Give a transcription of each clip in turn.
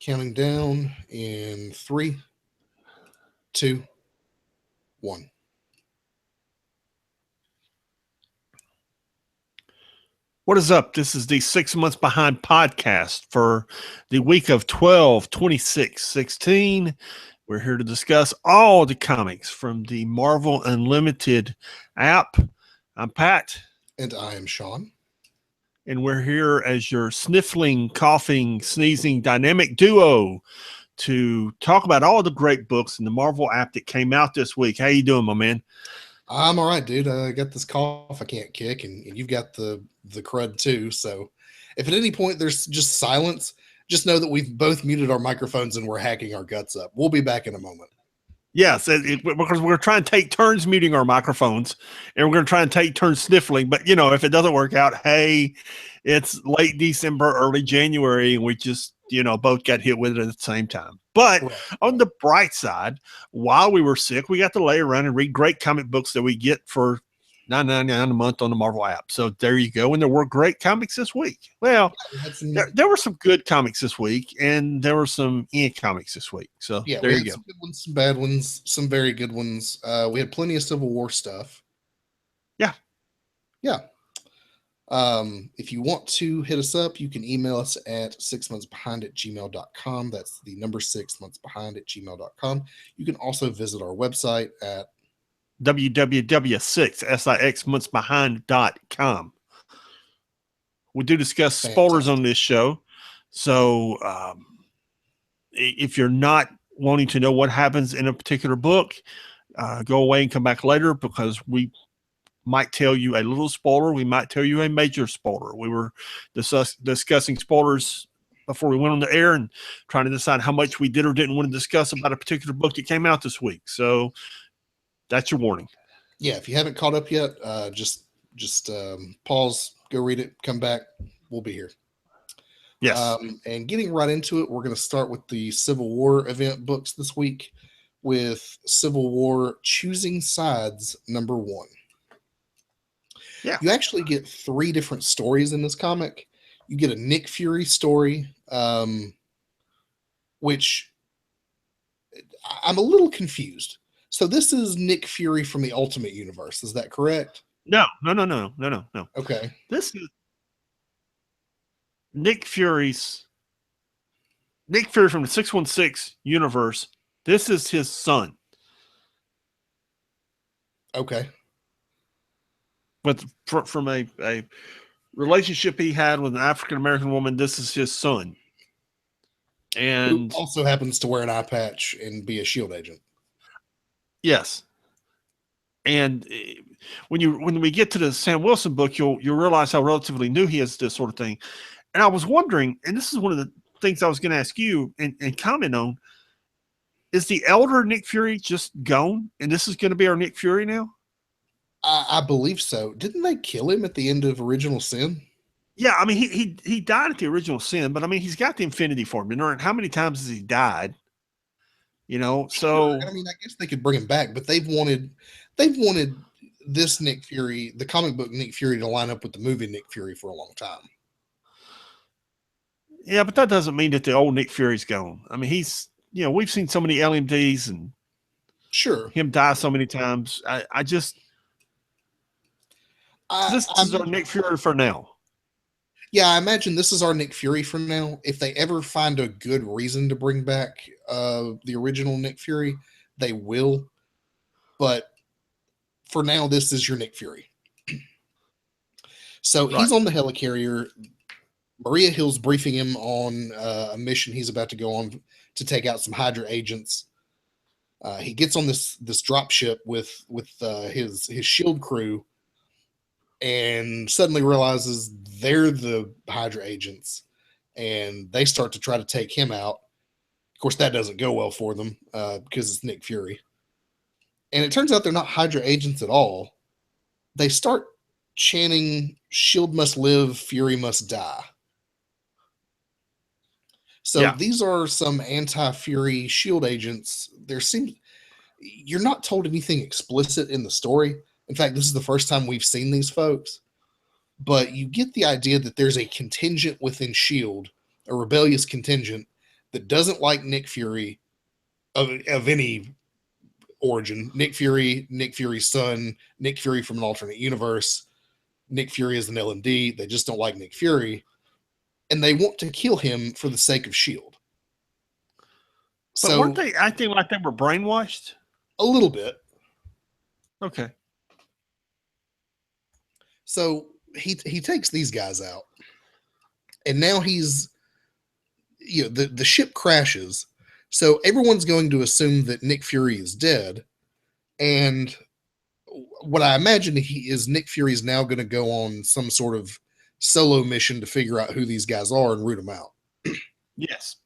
Counting down in 3, 2, 1. What is up? This is the 6 months behind podcast for the week of 12/26/16. We're here to discuss all the comics from the Marvel Unlimited app. I'm Pat. And I am Sean. And we're here as your sniffling, coughing, sneezing dynamic duo to talk about all the great books in the Marvel app that came out this week. How you doing, my man? I'm all right, dude. I got this cough I can't kick, and you've got the crud too. So if at any point there's just silence, just know that we've both muted our microphones and we're hacking our guts up. We'll be back in a moment. Yes, because we're trying to take turns muting our microphones, and we're going to try and take turns sniffling. But, if it doesn't work out, hey, it's late December, early January, and we just, both got hit with it at the same time. But on the bright side, while we were sick, we got to lay around and read great comic books that we get for $9.99 a month on the Marvel app. So there you go. And there were great comics this week. Well, there were some good comics this week, and there were some comics this week. So yeah, there you go. Some good ones, some bad ones, some very good ones. We had plenty of Civil War stuff. Yeah. If you want to hit us up, you can email us at 6monthsbehind@gmail.com. That's the number 6monthsbehind@gmail.com. You can also visit our website at www.6monthsbehind.com. We do discuss spoilers on this show. So if you're not wanting to know what happens in a particular book, go away and come back later, because we might tell you a little spoiler. We might tell you a major spoiler. We were discussing spoilers before we went on the air and trying to decide how much we did or didn't want to discuss about a particular book that came out this week. So that's your warning. Yeah, if you haven't caught up yet, just pause, go read it, come back. We'll be here. Yes. And getting right into it, we're going to start with the Civil War event books this week with Civil War Choosing Sides #1. Yeah. You actually get 3 different stories in this comic. You get a Nick Fury story, which I'm a little confused. So this is Nick Fury from the Ultimate Universe. Is that correct? No. Okay. This is Nick Fury from the 616 universe. This is his son. Okay. But from a relationship he had with an African-American woman, this is his son. And who also happens to wear an eye patch and be a SHIELD agent. Yes. And when we get to the Sam Wilson book, you'll realize how relatively new he is to this sort of thing. And I was wondering, and this is one of the things I was going to ask you and comment on, is the elder Nick Fury just gone? And this is going to be our Nick Fury now? I believe so. Didn't they kill him at the end of Original Sin? Yeah, I mean, he died at the Original Sin, but I mean, he's got the Infinity Formula. And how many times has he died? So I mean, I guess they could bring him back, but they've wanted this Nick Fury, the comic book Nick Fury, to line up with the movie Nick Fury for a long time. Yeah, but that doesn't mean that the old Nick Fury's gone. I mean, he's, we've seen so many LMDs and sure him die so many times. This is our Nick Fury for now. Yeah, I imagine this is our Nick Fury for now. If they ever find a good reason to bring back the original Nick Fury, they will. But for now, this is your Nick Fury. So he's on the helicarrier. Maria Hill's briefing him on a mission he's about to go on to take out some Hydra agents. He gets on this drop ship with his SHIELD crew, and suddenly realizes they're the Hydra agents, and they start to try to take him out. Of course, that doesn't go well for them because it's Nick Fury. And it turns out they're not Hydra agents at all. They start chanting, "SHIELD must live, Fury must die." So these are some anti-Fury SHIELD agents. You're not told anything explicit in the story. In fact, this is the first time we've seen these folks, but you get the idea that there's a contingent within SHIELD, a rebellious contingent, that doesn't like Nick Fury of any origin. Nick Fury's son, Nick Fury from an alternate universe. Nick Fury is an LMD. They just don't like Nick Fury, and they want to kill him for the sake of Shield. But weren't they acting like they were brainwashed? A little bit. Okay. So he takes these guys out, and now he's, the ship crashes, so everyone's going to assume that Nick Fury is dead, and what I imagine is Nick Fury is now going to go on some sort of solo mission to figure out who these guys are and root them out. Yes.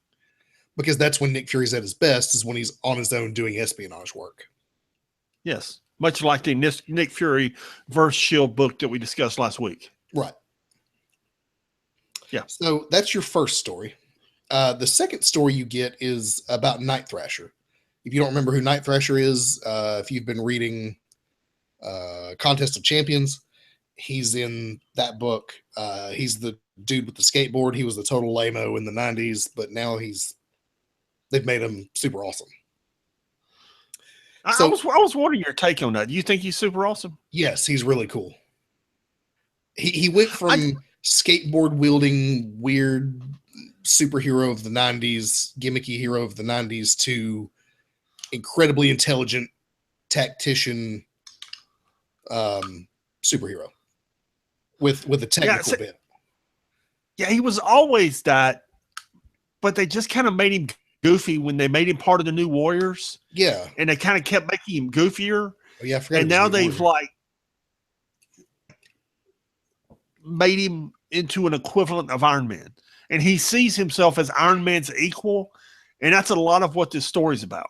Because that's when Nick Fury's at his best, is when he's on his own doing espionage work. Yes. Much like the Nick Fury versus Shield book that we discussed last week. Right. Yeah. So that's your first story. The second story you get is about Night Thrasher. If you don't remember who Night Thrasher is, if you've been reading Contest of Champions, he's in that book. He's the dude with the skateboard. He was the total lame-o in the 90s, but now they've made him super awesome. I was wondering your take on that. Do you think he's super awesome? Yes, he's really cool. He went from skateboard wielding weird superhero of the 90s, gimmicky hero of the 90s, to incredibly intelligent tactician superhero with a technical bit. Yeah, he was always that, but they just kind of made him goofy when they made him part of the New Warriors. Yeah. And they kind of kept making him goofier. Oh, yeah, I forgot. And now they've made him into an equivalent of Iron Man. And he sees himself as Iron Man's equal. And that's a lot of what this story's about.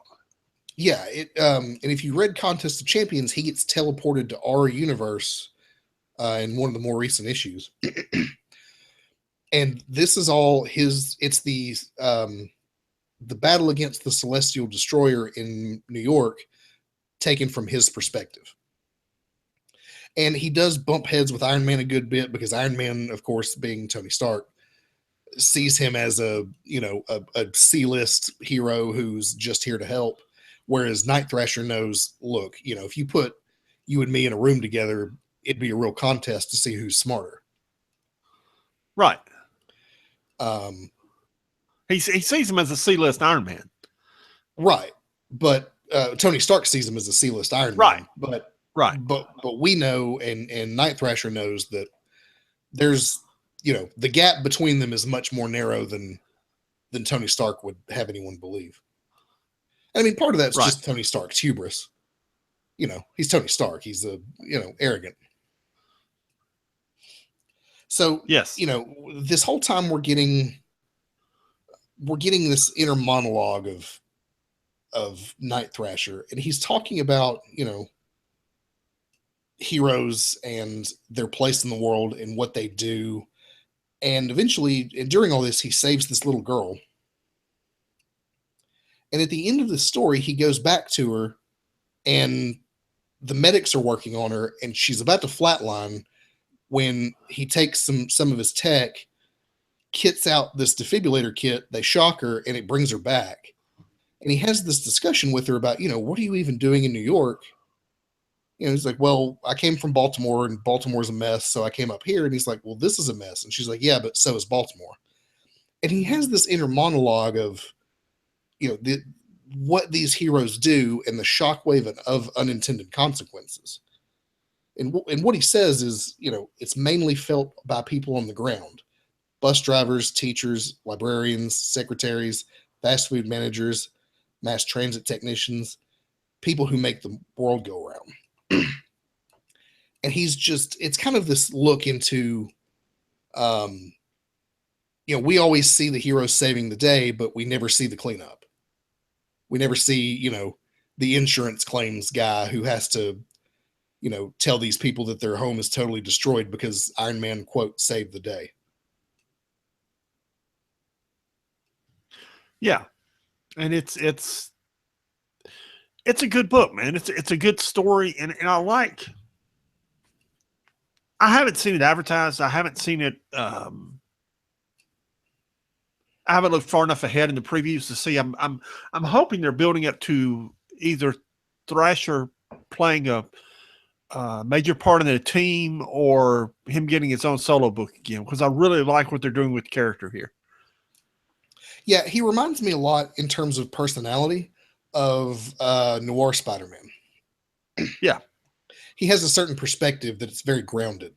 Yeah. And if you read Contest of Champions, he gets teleported to our universe in one of the more recent issues. And this is all it's the battle against the Celestial Destroyer in New York, taken from his perspective. And he does bump heads with Iron Man a good bit, because Iron Man, of course, being Tony Stark, sees him as a C-list hero who's just here to help. Whereas Night Thrasher knows, look, if you put you and me in a room together, it'd be a real contest to see who's smarter. Right. He sees him as a C-list Iron Man. Right. But Tony Stark sees him as a C-list Iron Man. But we know, and Night Thrasher knows, that there's, the gap between them is much more narrow than Tony Stark would have anyone believe. I mean, part of that's just Tony Stark's hubris. He's Tony Stark. He's arrogant. So, yes, this whole time we're getting this inner monologue of Night Thrasher, and he's talking about, heroes and their place in the world and what they do. And eventually, during all this, he saves this little girl. And at the end of the story, he goes back to her, and the medics are working on her, and she's about to flatline when he takes some of his tech, kits out this defibrillator kit, they shock her, and it brings her back. And he has this discussion with her about, what are you even doing in New York? He's like, well, I came from Baltimore, and Baltimore's a mess, so I came up here. And he's like, well, this is a mess. And she's like, yeah, but so is Baltimore. And he has this inner monologue of, what these heroes do and the shockwave of unintended consequences. And what he says is, it's mainly felt by people on the ground: bus drivers, teachers, librarians, secretaries, fast food managers, mass transit technicians, people who make the world go around. And it's kind of this look into, we always see the heroes saving the day, but we never see the cleanup. We never see, the insurance claims guy who has to, tell these people that their home is totally destroyed because Iron Man, quote, saved the day. Yeah. And it's a good book, man. It's a good story. And I haven't seen it advertised. I haven't seen it, I haven't looked far enough ahead in the previews to see. I'm hoping they're building up to either Thrasher playing a major part in the team or him getting his own solo book again, because I really like what they're doing with the character here. Yeah, he reminds me a lot in terms of personality of Noir Spider-Man. Yeah. He has a certain perspective that it's very grounded,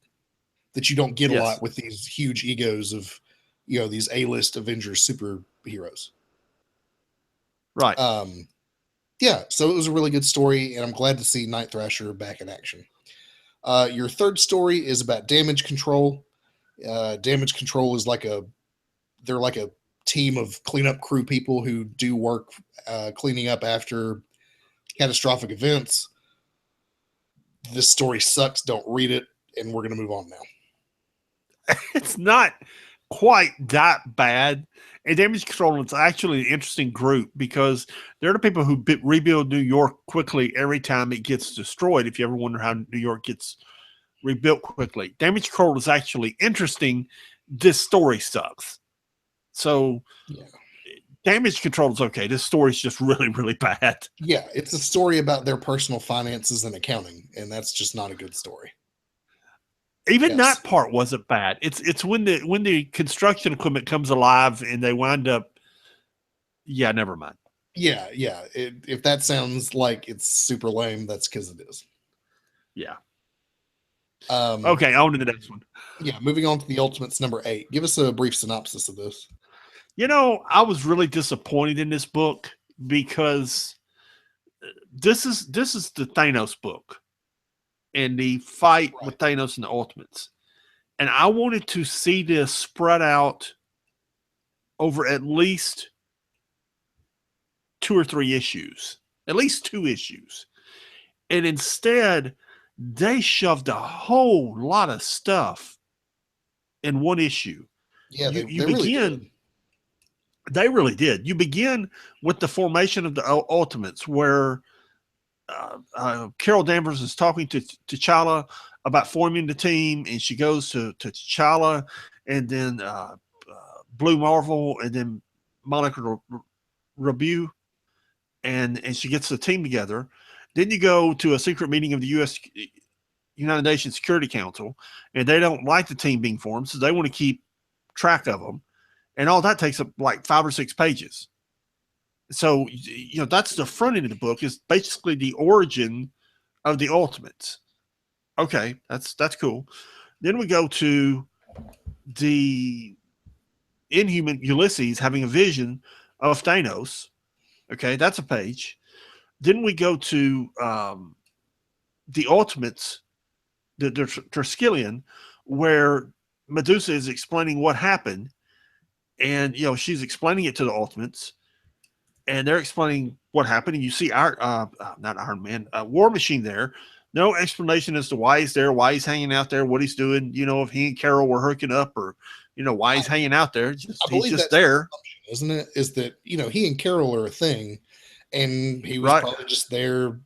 that you don't get a Yes. lot with these huge egos of, these A-list Avengers superheroes. Right. Yeah, so it was a really good story, and I'm glad to see Night Thrasher back in action. Your third story is about Damage Control. Damage Control is they're like a team of cleanup crew people who do work cleaning up after catastrophic events. This story sucks. Don't read it, and we're going to move on now. It's not quite that bad. And Damage Control is actually an interesting group because they're the people who rebuild New York quickly every time it gets destroyed. If you ever wonder how New York gets rebuilt quickly, Damage Control is actually interesting. This story sucks. So yeah. Damage Control is okay. This story is just really, really bad. Yeah, it's a story about their personal finances and accounting, and that's just not a good story. Even that part wasn't bad. It's when the construction equipment comes alive and they wind up. Yeah, never mind. Yeah. If that sounds like it's super lame, that's because it is. Yeah. Okay, on to the next one. Yeah, moving on to the Ultimates number 8. Give us a brief synopsis of this. I was really disappointed in this book because this is the Thanos book and the fight with Thanos and the Ultimates. And I wanted to see this spread out over at least 2 or 3 issues, at least 2 issues. And instead, they shoved a whole lot of stuff in one issue. Yeah, they really did. They really did. You begin with the formation of the Ultimates, where Carol Danvers is talking to T'Challa about forming the team, and she goes to T'Challa, and then Blue Marvel, and then Monica Rambeau, and she gets the team together. Then you go to a secret meeting of the United Nations Security Council, and they don't like the team being formed, so they want to keep track of them. And all that takes up like 5 or 6 pages. So, that's the front end of the book, is basically the origin of the Ultimates. Okay, that's cool. Then we go to the Inhuman Ulysses having a vision of Thanos. Okay, that's a page. Then we go to the Ultimates, the Triskelion, where Medusa is explaining what happened. And, she's explaining it to the Ultimates, and they're explaining what happened. And you see not Iron Man, War Machine there. No explanation as to why he's there, why he's hanging out there, what he's doing. If he and Carol were hooking up, or, why he's hanging out there. He's just there. Isn't it? Is that, he and Carol are a thing, and he was probably just there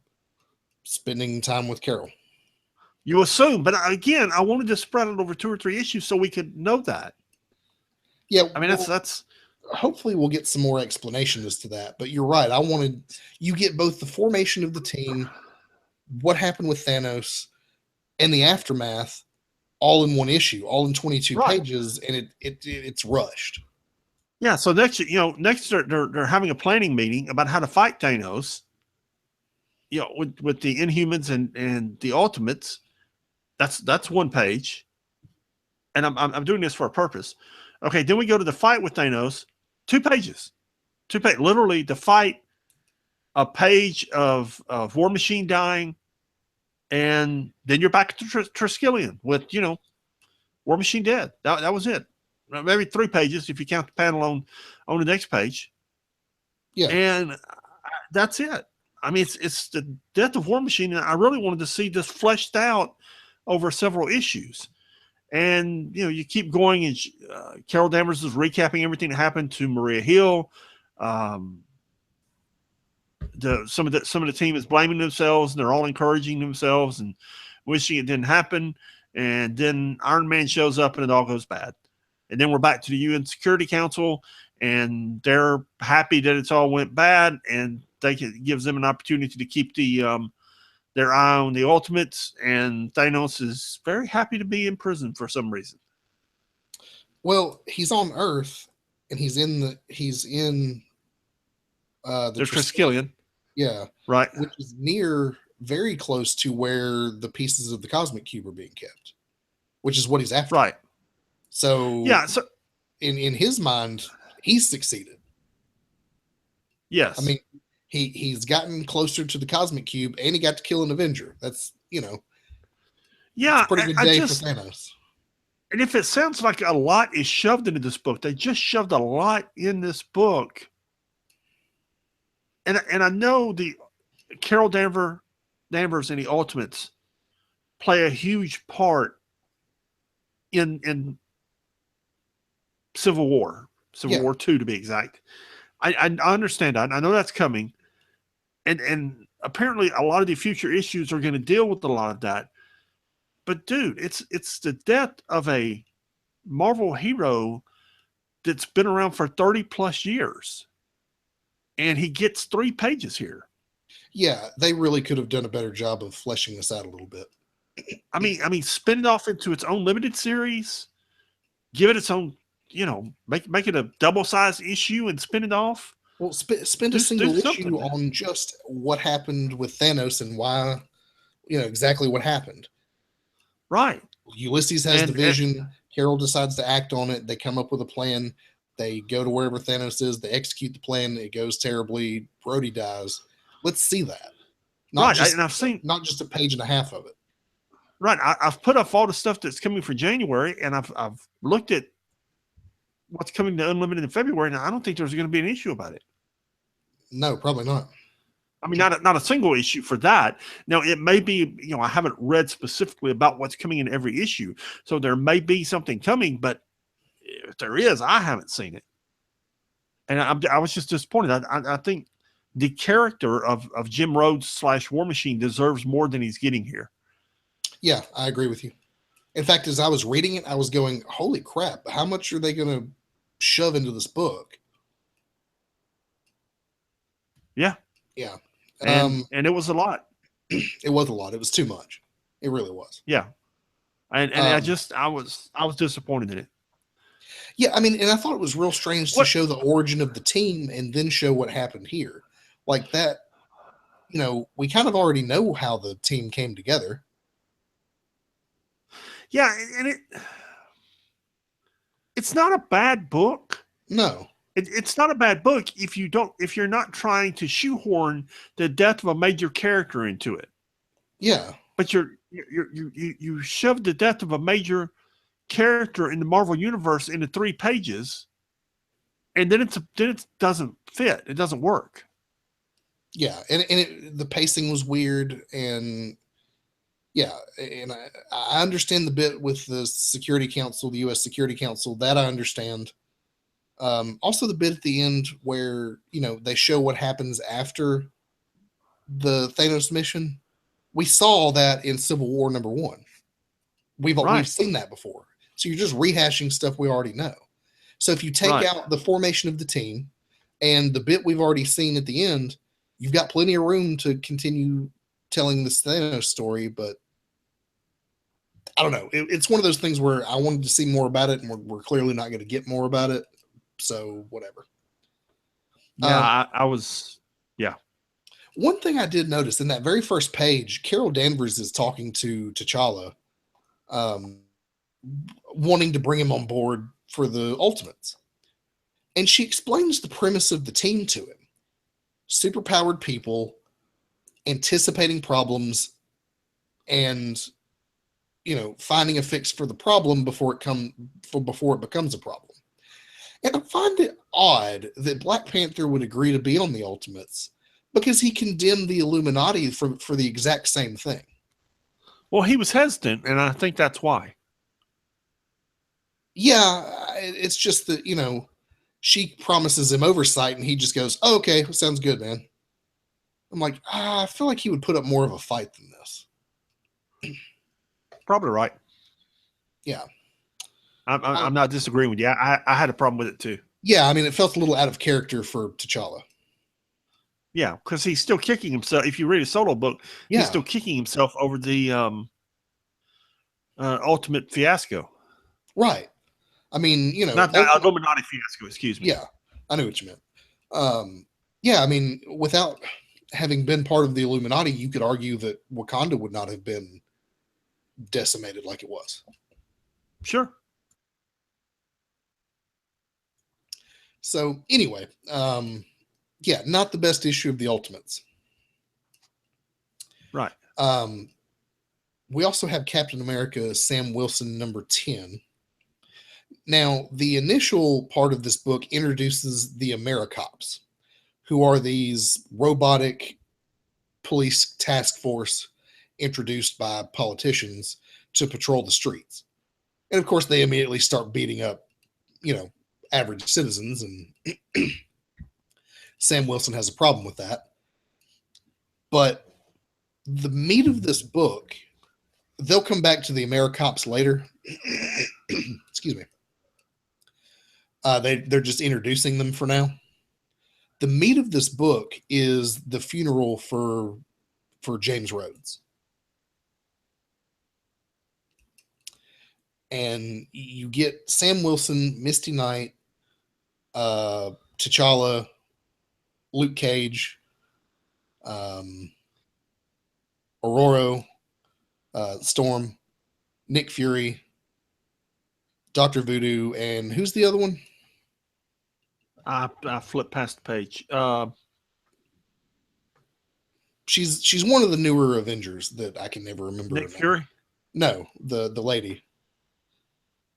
spending time with Carol. You assume. But again, I wanted to spread it over 2 or 3 issues so we could know that. Yeah, I mean, that's hopefully we'll get some more explanation as to that. But you're right. You get both the formation of the team, what happened with Thanos, and the aftermath, all in one issue, all in 22 pages, and it's rushed. Yeah. So next they're having a planning meeting about how to fight Thanos. With the Inhumans and the Ultimates. That's 1 page, and I'm doing this for a purpose. Okay, then we go to the fight with Thanos, 2 pages. 2 pages. Literally, the fight, a page of War Machine dying, and then you're back to Triskelion with, War Machine dead. That was it. Maybe 3 pages if you count the panel on the next page. Yeah. And that's it. I mean, it's the death of War Machine, and I really wanted to see this fleshed out over several issues. And, you keep going, and Carol Danvers is recapping everything that happened to Maria Hill. Some of the team is blaming themselves, and they're all encouraging themselves and wishing it didn't happen. And then Iron Man shows up, and it all goes bad. And then we're back to the UN Security Council, and they're happy that it's all went bad, and it gives them an opportunity to keep their eye on the Ultimates, and Thanos is very happy to be in prison for some reason. Well, he's on Earth, and he's in the Triskelion. Yeah. Right. Which is very close to where the pieces of the Cosmic Cube are being kept, which is what he's after. Right. So yeah. So in his mind, he's succeeded. Yes. I mean, he's gotten closer to the Cosmic Cube, and he got to kill an Avenger. That's, yeah, it's a pretty good day for Thanos. And if it sounds like a lot is shoved into this book, they just shoved a lot in this book. And I know the Carol Danvers and the Ultimates play a huge part in Civil War War II, to be exact. I understand that. I know that's coming. And apparently a lot of the future issues are going to deal with a lot of that. But dude, it's the death of a Marvel hero that's been around for 30 plus years. And he gets 3 pages here. Yeah, they really could have done a better job of fleshing this out a little bit. I mean, spin it off into its own limited series, give it its own, make it a double-sized issue and spin it off. Well, spend a single issue on just what happened with Thanos and why, exactly what happened. Right. Ulysses has the vision. Carol decides to act on it. They come up with a plan. They go to wherever Thanos is. They execute the plan. It goes terribly. Rhodey dies. Let's see that. And I've seen not just a page and a half of it. Right. I've put up all the stuff that's coming for January, and I've looked at what's coming to Unlimited in February, and I don't think there's going to be an issue about it. No, probably not. I mean, not a single issue for that. Now, it may be, I haven't read specifically about what's coming in every issue, so there may be something coming, but if there is, I haven't seen it. And I was just disappointed. I think the character of Jim Rhodes / War Machine deserves more than he's getting here. Yeah, I agree with you. In fact, as I was reading it, I was going, holy crap, how much are they going to shove into this book? Yeah. Yeah. And it was a lot. It was a lot. It was too much. It really was. Yeah. And I was disappointed in it. Yeah, I mean, and I thought it was real strange to show the origin of the team and then show what happened here. Like that, we kind of already know how the team came together. Yeah, and it's not a bad book. No. It's not a bad book if you're not trying to shoehorn the death of a major character into it. Yeah. But you shoved the death of a major character in the Marvel universe into 3 pages, and then it doesn't fit. It doesn't work. Yeah, and the pacing was weird, and yeah, and I understand the bit with the Security Council, the U.S. Security Council, that I understand. Also the bit at the end where, they show what happens after the Thanos mission. We saw that in Civil War #1. We've seen that before. So you're just rehashing stuff we already know. So if you take out the formation of the team and the bit we've already seen at the end, you've got plenty of room to continue telling this Thanos story, but I don't know. It's one of those things where I wanted to see more about it, and we're clearly not going to get more about it. So whatever. Yeah, I was. Yeah. One thing I did notice in that very first page, Carol Danvers is talking to T'Challa, wanting to bring him on board for the Ultimates. And she explains the premise of the team to him. Superpowered people anticipating problems and, finding a fix for the problem before it becomes a problem. And I find it odd that Black Panther would agree to be on the Ultimates because he condemned the Illuminati for the exact same thing. Well, he was hesitant, and I think that's why. Yeah, it's just that, she promises him oversight, and he just goes, oh, okay, sounds good, man. I'm like, I feel like he would put up more of a fight than this. Probably right. Yeah. I'm not disagreeing with you. I had a problem with it too. Yeah, I mean, it felt a little out of character for T'Challa. Yeah, because he's still kicking himself. If you read a solo book, he's Yeah, still kicking himself over the ultimate fiasco. right. I mean, Not the Illuminati fiasco, excuse me. yeah, I knew what you meant. Yeah, I mean, without having been part of the Illuminati, you could argue that Wakanda would not have been decimated like it was. Sure. So anyway, yeah, not the best issue of the Ultimates. Right. We also have Captain America Sam Wilson number 10. Now, the initial part of this book introduces the AmeriCops, who are these robotic police task force introduced by politicians to patrol the streets. And of course, they immediately start beating up, average citizens. And Sam Wilson has a problem with that. But the meat of this book, they'll come back to the AmeriCops later. Excuse me. They're just introducing them for now. The meat of this book is the funeral for James Rhodes. And you get Sam Wilson, Misty Knight, T'Challa, Luke Cage, Aurora, Storm, Nick Fury, Dr. Voodoo, and who's the other one? I flipped past the page. She's one of the newer Avengers that I can never remember. Nick Fury? No, the lady.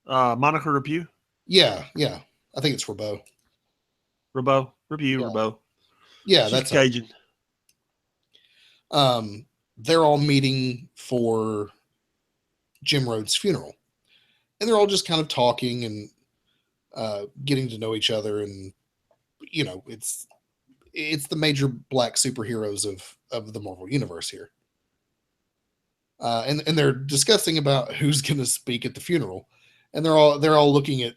Monica Rambeau? Yeah. I think it's Rambeau. Rambeau. Yeah, she's that's Cajun. They're all meeting for Jim Rhodes' funeral, and they're all just kind of talking and getting to know each other, and it's the major black superheroes of the Marvel universe here, and they're discussing about who's going to speak at the funeral, and they're all looking at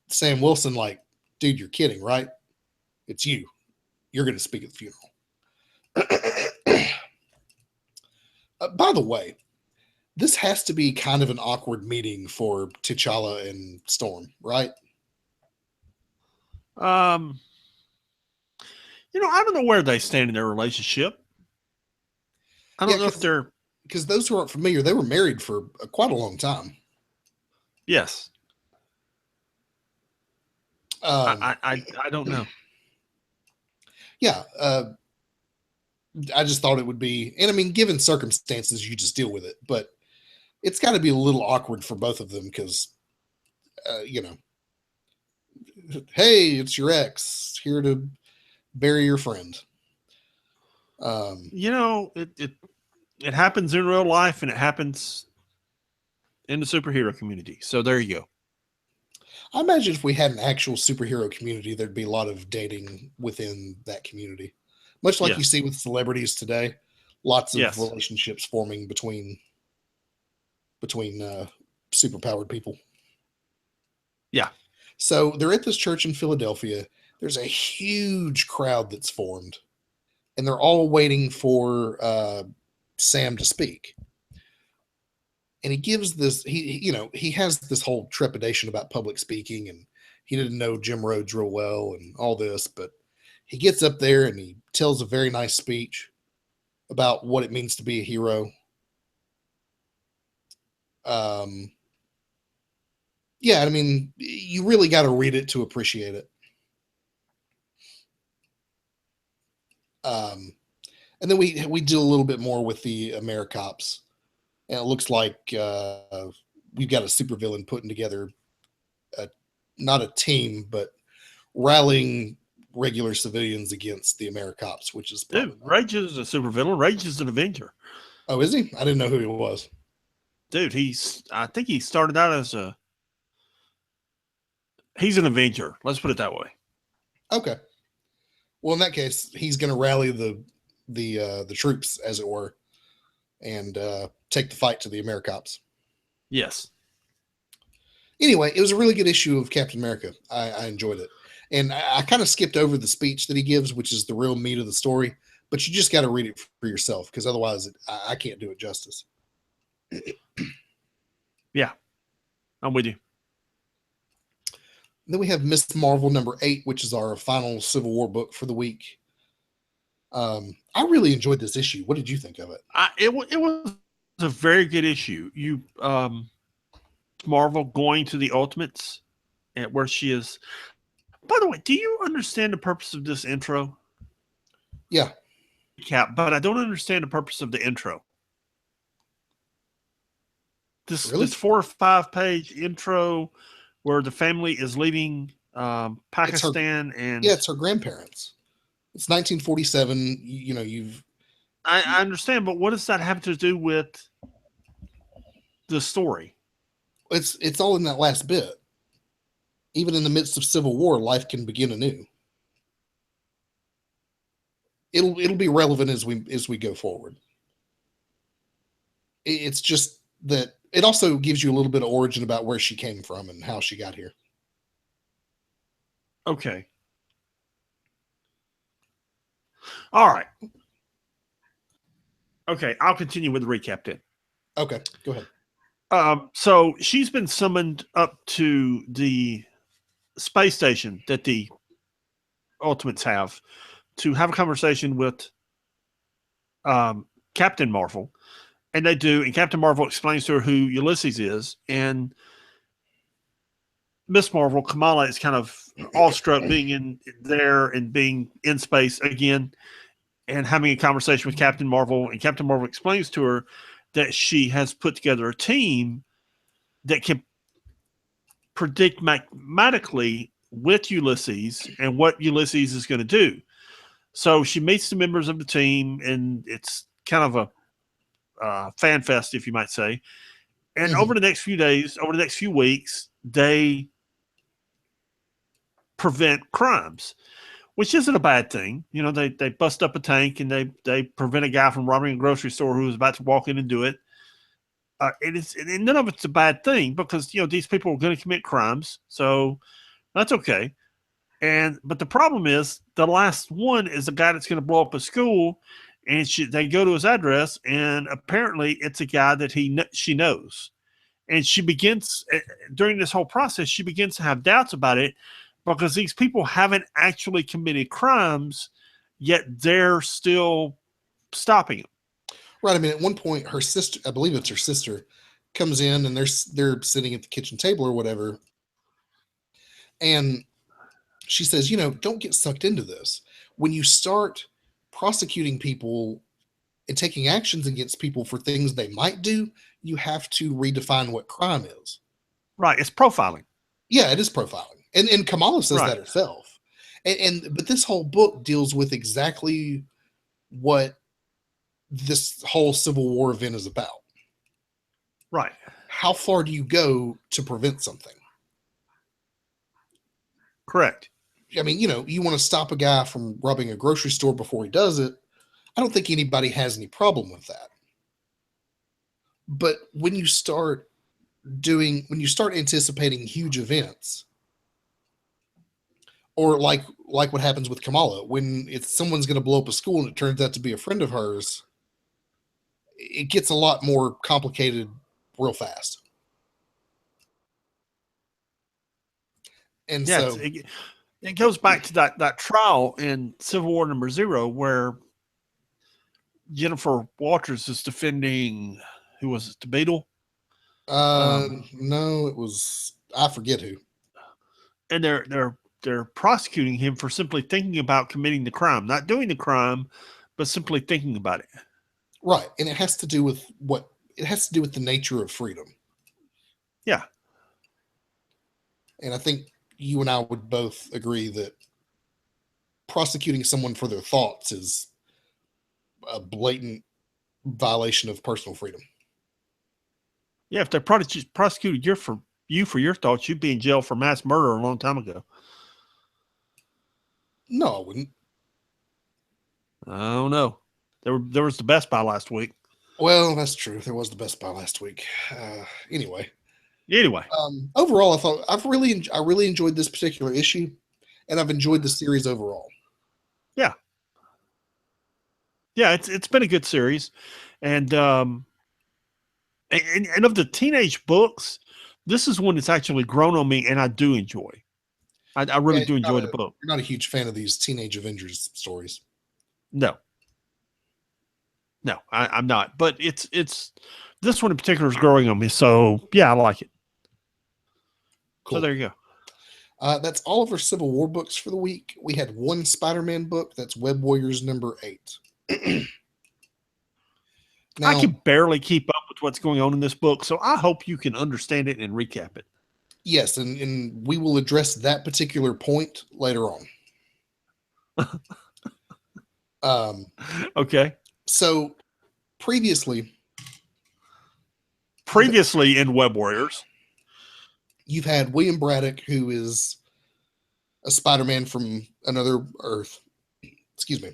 Sam Wilson like, dude, you're kidding, right? It's you. You're going to speak at the funeral. By the way, this has to be kind of an awkward meeting for T'Challa and Storm, right? I don't know where they stand in their relationship. I don't know if they're... Because those who aren't familiar, they were married for quite a long time. Yes. I don't know. Yeah. I just thought it would be, and I mean, given circumstances, you just deal with it. But it's got to be a little awkward for both of them because, hey, it's your ex here to bury your friend. It happens in real life and it happens in the superhero community. So there you go. I imagine if we had an actual superhero community, there'd be a lot of dating within that community. Much like you see with celebrities today, lots of relationships forming between superpowered people. Yeah. So they're at this church in Philadelphia. There's a huge crowd that's formed, and they're all waiting for Sam to speak. And he gives this, he has this whole trepidation about public speaking, and he didn't know Jim Rhodes real well and all this, but he gets up there and he tells a very nice speech about what it means to be a hero. Yeah, I mean, you really got to read it to appreciate it. And then we do a little bit more with the AmeriCops, and it looks like we've got a supervillain putting together not a team, but rallying regular civilians against the AmeriCops, which is Rage is a supervillain. Rage is an Avenger. Oh, is he? I didn't know who he was. Dude, I think he started out as he's an Avenger. Let's put it that way. Okay. Well, in that case, he's going to rally the troops, as it were, and take the fight to the AmeriCops. Yes. Anyway, it was a really good issue of Captain America. I enjoyed it. And I kind of skipped over the speech that he gives, which is the real meat of the story. But you just got to read it for yourself, because otherwise I can't do it justice. Yeah, I'm with you. Then we have Miss Marvel #8, which is our final Civil War book for the week. I really enjoyed this issue. What did you think of it? It was a very good issue. You Marvel going to the Ultimates, and where she is. By the way, do you understand the purpose of this intro? Yeah. Cap, but I don't understand the purpose of the intro. This 4 or 5 page intro where the family is leaving Pakistan, and it's her grandparents. It's 1947. You know, I understand, but what does that have to do with the story? It's all in that last bit. Even in the midst of civil war, life can begin anew. It'll be relevant as we go forward. It's just that it also gives you a little bit of origin about where she came from and how she got here. Okay. All right. Okay, I'll continue with the recap then. Okay, go ahead. So she's been summoned up to the space station that the Ultimates have to have a conversation with Captain Marvel. And they do, and Captain Marvel explains to her who Ulysses is, and Miss Marvel, Kamala, is kind of awestruck being in there and being in space again and having a conversation with Captain Marvel. And Captain Marvel explains to her that she has put together a team that can predict mathematically with Ulysses and what Ulysses is going to do. So she meets the members of the team, and it's kind of a fan fest, if you might say. And over the next few days, over the next few weeks, they prevent crimes, which isn't a bad thing. You know, they bust up a tank and they prevent a guy from robbing a grocery store who was about to walk in and do it. And none of it's a bad thing, because, you know, these people are going to commit crimes. So that's okay. But the problem is the last one is a guy that's going to blow up a school, and they go to his address, and apparently it's a guy that she knows. And she begins, during this whole process, she begins to have doubts about it, because these people haven't actually committed crimes, yet they're still stopping them. Right. I mean, at one point, her sister, I believe it's her sister, comes in, and they're sitting at the kitchen table or whatever. And she says, you know, don't get sucked into this. When you start prosecuting people and taking actions against people for things they might do, you have to redefine what crime is. Right. It's profiling. Yeah, it is profiling. And Kamala says that herself. But this whole book deals with exactly what this whole Civil War event is about. Right. How far do you go to prevent something? Correct. I mean, you know, you want to stop a guy from robbing a grocery store before he does it. I don't think anybody has any problem with that. But when you start anticipating huge events, or like what happens with Kamala, when someone's going to blow up a school and it turns out to be a friend of hers, it gets a lot more complicated real fast. And yes, so it goes back to that trial in Civil War #0, where Jennifer Walters is defending, who was it, the Beetle? No, it was, I forget who. And they're prosecuting him for simply thinking about committing the crime, not doing the crime, but simply thinking about it. Right, and it has to do with the nature of freedom. Yeah. And I think you and I would both agree that prosecuting someone for their thoughts is a blatant violation of personal freedom. Yeah, if they prosecuted you for your thoughts, you'd be in jail for mass murder a long time ago. No, I wouldn't. I don't know. There was the Best Buy last week. Well, that's true. There was the Best Buy last week. Anyway, overall, I really enjoyed this particular issue, and I've enjoyed the series overall. Yeah. Yeah, it's been a good series. And of the teenage books, this is one that's actually grown on me, and I do enjoy. I really do enjoy the book. You're not a huge fan of these teenage Avengers stories. No, I'm not. But it's this one in particular is growing on me. So yeah, I like it. Cool. So there you go. That's all of our Civil War books for the week. We had one Spider-Man book. That's Web Warriors number 8. Now, I can barely keep up with what's going on in this book, so I hope you can understand it and recap it. Yes, and we will address that particular point later on. Okay. So previously in Web Warriors, you've had William Braddock, who is a Spider-Man from another Earth. Excuse me.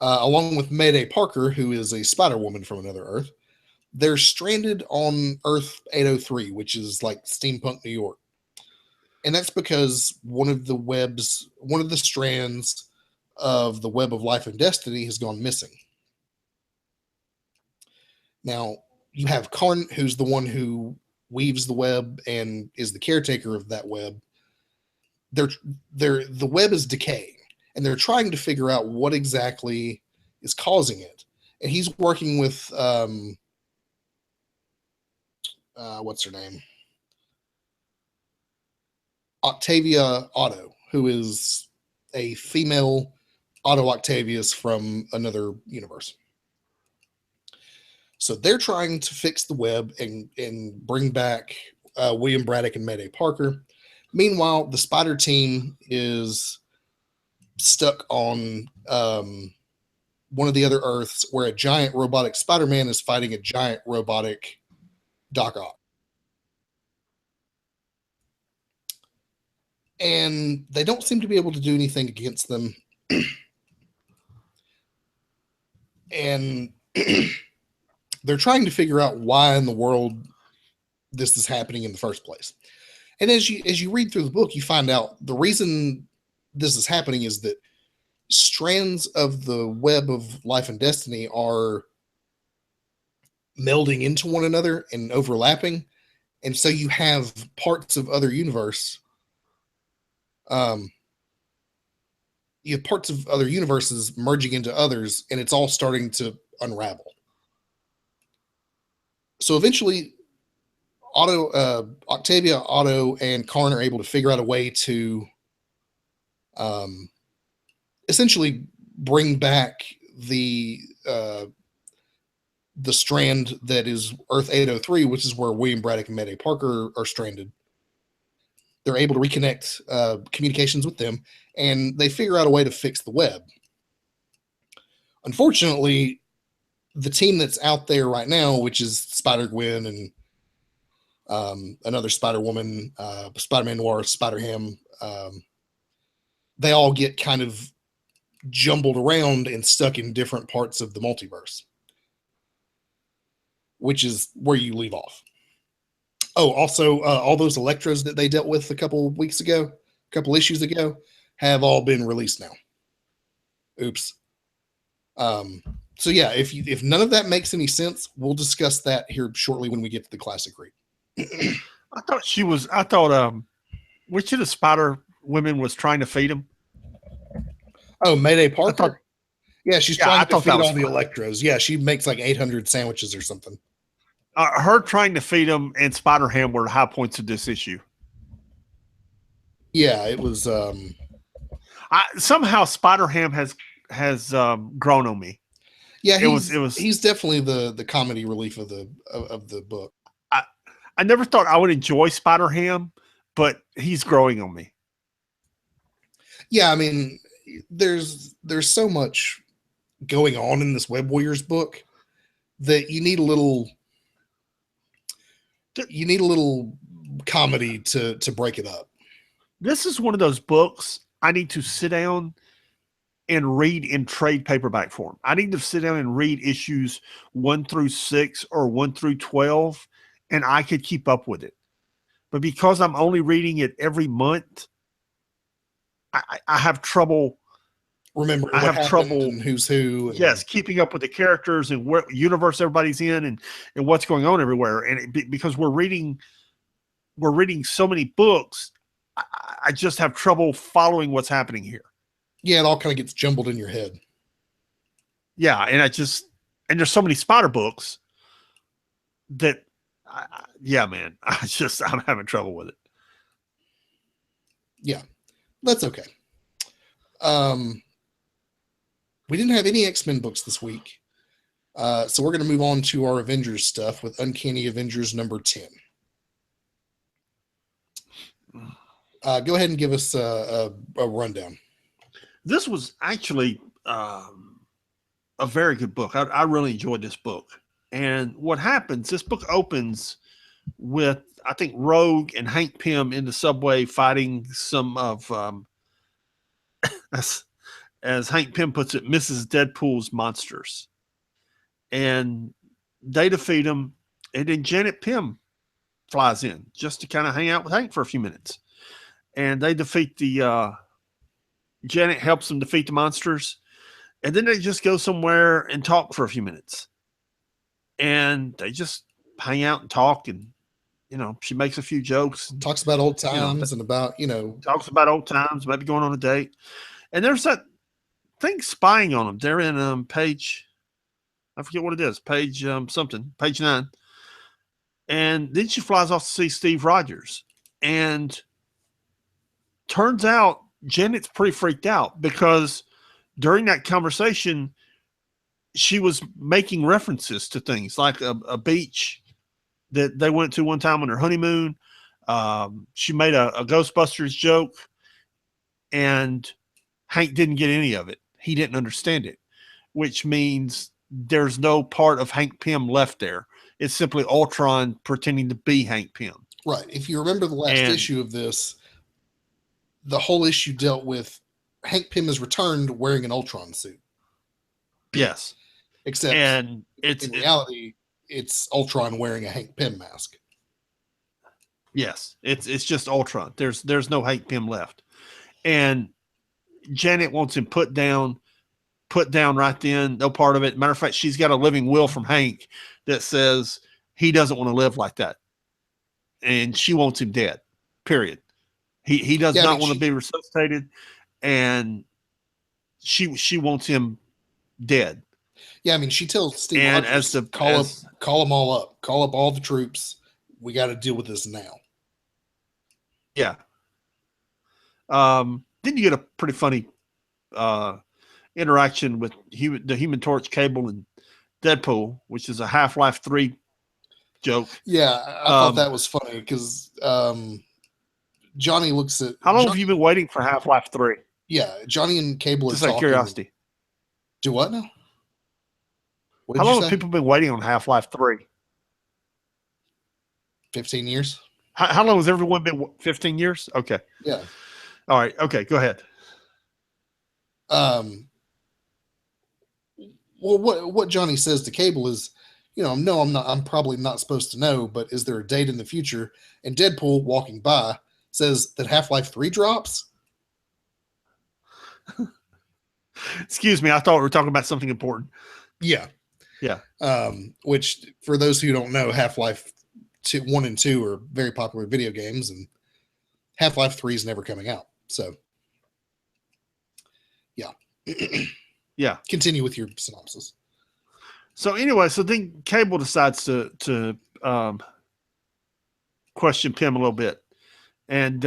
Along with Mayday Parker, who is a Spider-Woman from another Earth. They're stranded on Earth 803, which is like steampunk New York. And that's because one of the strands of the Web of Life and Destiny has gone missing. Now, you have Karn, who's the one who weaves the web and is the caretaker of that web. The web is decaying, and they're trying to figure out what exactly is causing it. And he's working with what's her name? Octavia Otto, who is a female Otto Octavius from another universe. So they're trying to fix the web and bring back William Braddock and Mayday Parker. Meanwhile, the Spider team is stuck on one of the other Earths where a giant robotic Spider-Man is fighting a giant robotic Doc Ock. And they don't seem to be able to do anything against them. And they're trying to figure out why in the world this is happening in the first place. And as you read through the book, you find out the reason this is happening is that strands of the Web of Life and Destiny are melding into one another and overlapping. And so you have parts of other universes merging into others, and it's all starting to unravel. So eventually, Octavia, Otto, and Karn are able to figure out a way to essentially bring back the strand that is Earth 803, which is where William Braddock and Mayday Parker are stranded. They're able to reconnect communications with them, and they figure out a way to fix the web. Unfortunately, the team that's out there right now, which is Spider-Gwen and another Spider-Woman, Spider-Man Noir, Spider-Ham, they all get kind of jumbled around and stuck in different parts of the multiverse, which is where you leave off. Oh, also, all those Electros that they dealt with a couple issues ago, have all been released now. Oops. So yeah, if none of that makes any sense, we'll discuss that here shortly when we get to the classic read. I thought which of the Spider Women was trying to feed him? Oh, Mayday Parker. She's trying to feed all the Electros. Yeah, she makes like 800 sandwiches or something. Her trying to feed them and Spider-Ham were high points of this issue. Yeah, it was. Somehow Spider-Ham has grown on me. Yeah, he's definitely the comedy relief of the book. I never thought I would enjoy Spider-Ham, but he's growing on me. Yeah, I mean, there's so much going on in this Web Warriors book that you need a little comedy to break it up. This is one of those books I need to sit down and read in trade paperback form. I need to sit down and read issues 1 through 6 or 1 through 12, and I could keep up with it. But because I'm only reading it every month, I have trouble. Remember I what have happened trouble. and who's who. And, Yes, keeping up with the characters and what universe everybody's in, and what's going on everywhere. And because we're reading so many books, I just have trouble following what's happening here. yeah, it all kind of gets jumbled in your head. Yeah, and there's so many Spider books that, yeah, man, I'm having trouble with it. Yeah, that's okay. We didn't have any X-Men books this week. So we're going to move on to our Avengers stuff with Uncanny Avengers number 10. Go ahead and give us a rundown. This was actually a very good book. I really enjoyed this book. And what happens, this book opens with, I think, Rogue and Hank Pym in the subway fighting some of, as Hank Pym puts it, Mrs. Deadpool's monsters. And they defeat him. And then Janet Pym flies in just to kind of hang out with Hank for a few minutes. And they defeat Janet helps them defeat the monsters. And then they just go somewhere and talk for a few minutes. And they just hang out and talk. And, she makes a few jokes. Talks about old times and about, Talks about old times, maybe going on a date. And there's that thing spying on them. They're in page, I forget what it is, page page 9. And then she flies off to see Steve Rogers. And turns out Janet's pretty freaked out because during that conversation, she was making references to things like a beach that they went to one time on their honeymoon. She made a Ghostbusters joke, and Hank didn't get any of it. He didn't understand it, which means there's no part of Hank Pym left there. It's simply Ultron pretending to be Hank Pym. Right. If you remember the last issue of this, the whole issue dealt with Hank Pym is returned wearing an Ultron suit. Yes. Except in reality, it's Ultron wearing a Hank Pym mask. Yes. It's just Ultron. There's no Hank Pym left. And Janet wants him put down right then. No part of it. Matter of fact, she's got a living will from Hank that says he doesn't want to live like that. And she wants him dead. Period. He does not want to be resuscitated, and she wants him dead. Yeah, I mean, she tells Steve Rogers to call them all up, call up all the troops. We got to deal with this now. Yeah. Then you get a pretty funny interaction with the Human Torch, Cable, and Deadpool, which is a Half-Life 3 joke. Yeah, I thought that was funny because Johnny looks at. How long have you been waiting for Half-Life 3? Yeah, Johnny and Cable just out of curiosity. Do what now? How long have people been waiting on Half-Life 3? 15 years. How long has everyone been? 15 years? Okay. Yeah. All right. Okay. Go ahead. Well, what Johnny says to Cable is, no, I'm probably not supposed to know, but is there a date in the future? And Deadpool, walking by, says that Half-Life 3 drops. Excuse me. I thought we were talking about something important. Yeah. Yeah. Which, for those who don't know, Half-Life 1 and 2 are very popular video games, and Half-Life 3 is never coming out. So, yeah. Yeah. Continue with your synopsis. So anyway, so then Cable decides to question Pym a little bit, and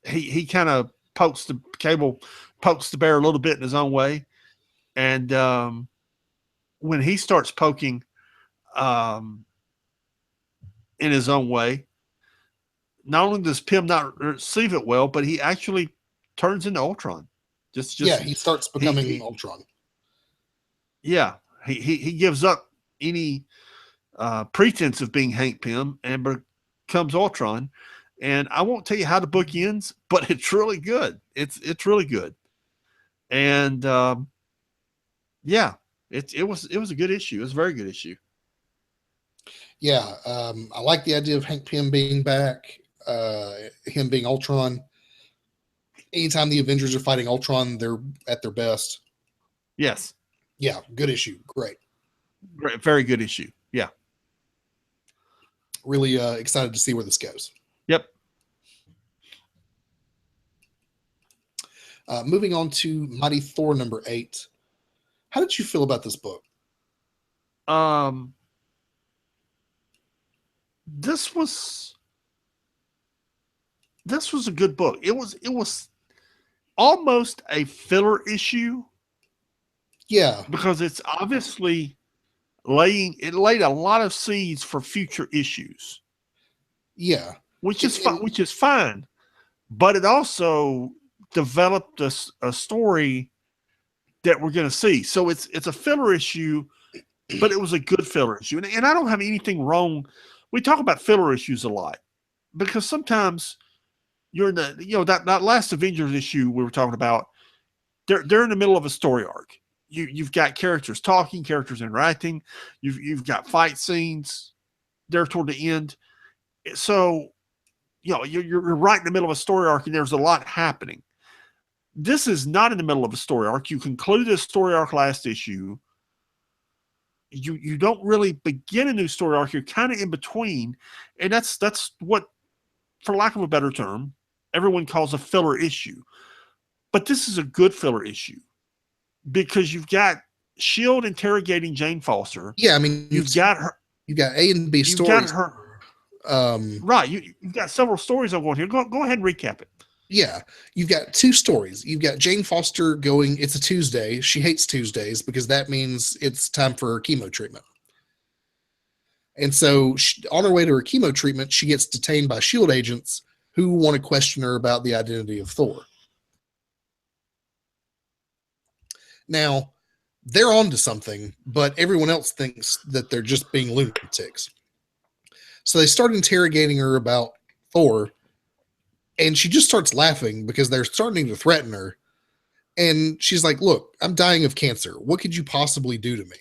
he kind of pokes the bear a little bit in his own way, and when he starts poking in his own way, not only does Pym not receive it well, but he actually turns into Ultron. Yeah, he starts becoming Ultron. Yeah, he gives up any pretense of being Hank Pym and becomes Ultron. And I won't tell you how the book ends, but it's really good. It's really good. And yeah, it was a good issue. It was a very good issue. Yeah, I like the idea of Hank Pym being back, him being Ultron. Anytime the Avengers are fighting Ultron, they're at their best. Yes. Yeah, good issue. Great. Great. Very good issue. Yeah. Really excited to see where this goes. Yep. Moving on to Mighty Thor number 8. How did you feel about this book? This was a good book. It was almost a filler issue. Yeah, because it's obviously laid a lot of seeds for future issues. Yeah, which is fine, but it also developed a story that we're going to see. So it's a filler issue, but it was a good filler issue, and I don't have anything wrong. We talk about filler issues a lot because sometimes you're in the that last Avengers issue we were talking about. They're in the middle of a story arc. You've got characters talking, characters interacting. You've got fight scenes there toward the end. So, you're right in the middle of a story arc, and there's a lot happening. This is not in the middle of a story arc. You concluded a story arc last issue. You don't really begin a new story arc. You're kind of in between, and that's what, for lack of a better term, everyone calls a filler issue. But this is a good filler issue. Because you've got S.H.I.E.L.D. interrogating Jane Foster. Yeah, I mean, you've got her. You've got A and B stories. You've got her. Right. You've got several stories I'm going here. Go ahead and recap it. Yeah. You've got 2 stories. You've got Jane Foster going, it's a Tuesday. She hates Tuesdays because that means it's time for her chemo treatment. And so on her way to her chemo treatment, she gets detained by S.H.I.E.L.D. agents who want to question her about the identity of Thor. Now, they're onto something, but everyone else thinks that they're just being lunatics. So they start interrogating her about Thor, and she just starts laughing because they're starting to threaten her. And she's like, look, I'm dying of cancer. What could you possibly do to me?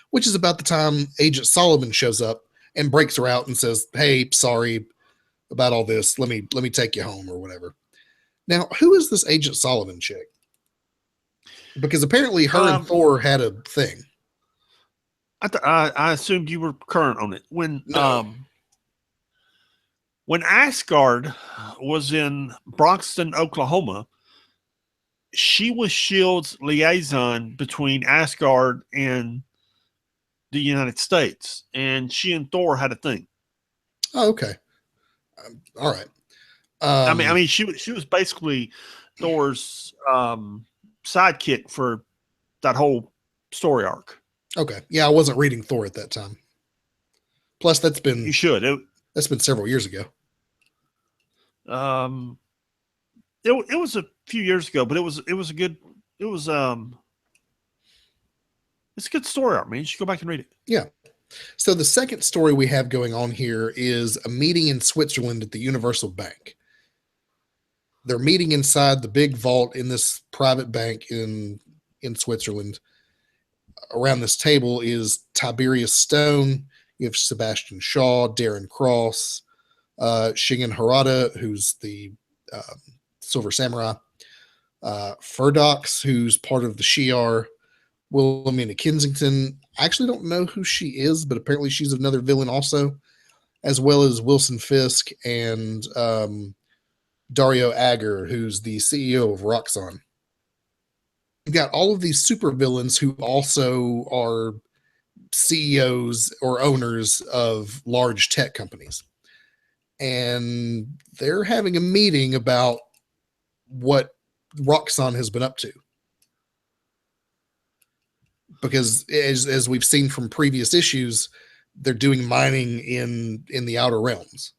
Which is about the time Agent Solomon shows up and breaks her out and says, hey, sorry about all this. Let me take you home or whatever. Now, who is this Agent Solomon chick? Because apparently her and Thor had a thing. I assumed you were current on it. When Asgard was in Bronxton, Oklahoma, she was S.H.I.E.L.D.'s liaison between Asgard and the United States, and she and Thor had a thing. Oh, okay. All right. I mean, she was basically Thor's sidekick for that whole story arc. Okay. Yeah, I wasn't reading Thor at that time. Plus, that's been that's been several years ago. It was a few years ago, but it's a good story arc, man. You should go back and read it. Yeah. So the second story we have going on here is a meeting in Switzerland at the Universal Bank. They're meeting inside the big vault in this private bank in Switzerland. Around this table is Tiberius Stone. You have Sebastian Shaw, Darren Cross, Shingen Harada, who's the Silver Samurai, Furdox, who's part of the Shi'ar, Wilhelmina Kensington. I actually don't know who she is, but apparently she's another villain also, as well as Wilson Fisk and Dario Agger, who's the CEO of Roxxon. You've got all of these supervillains who also are CEOs or owners of large tech companies. And they're having a meeting about what Roxxon has been up to. Because as we've seen from previous issues, they're doing mining in the outer realms.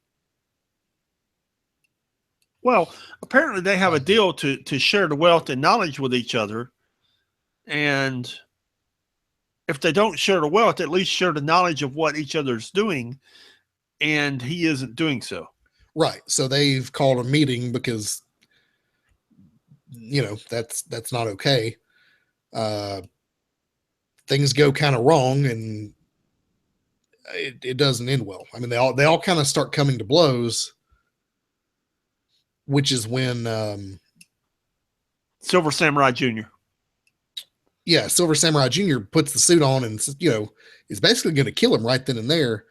Well, apparently they have a deal to share the wealth and knowledge with each other. And if they don't share the wealth, at least share the knowledge of what each other's doing. And he isn't doing so. Right. So they've called a meeting because, that's not okay. Things go kind of wrong, and it doesn't end well. I mean, they all kind of start coming to blows. which is when Silver Samurai Jr. yeah, Silver Samurai Jr. puts the suit on and is basically going to kill him right then and there,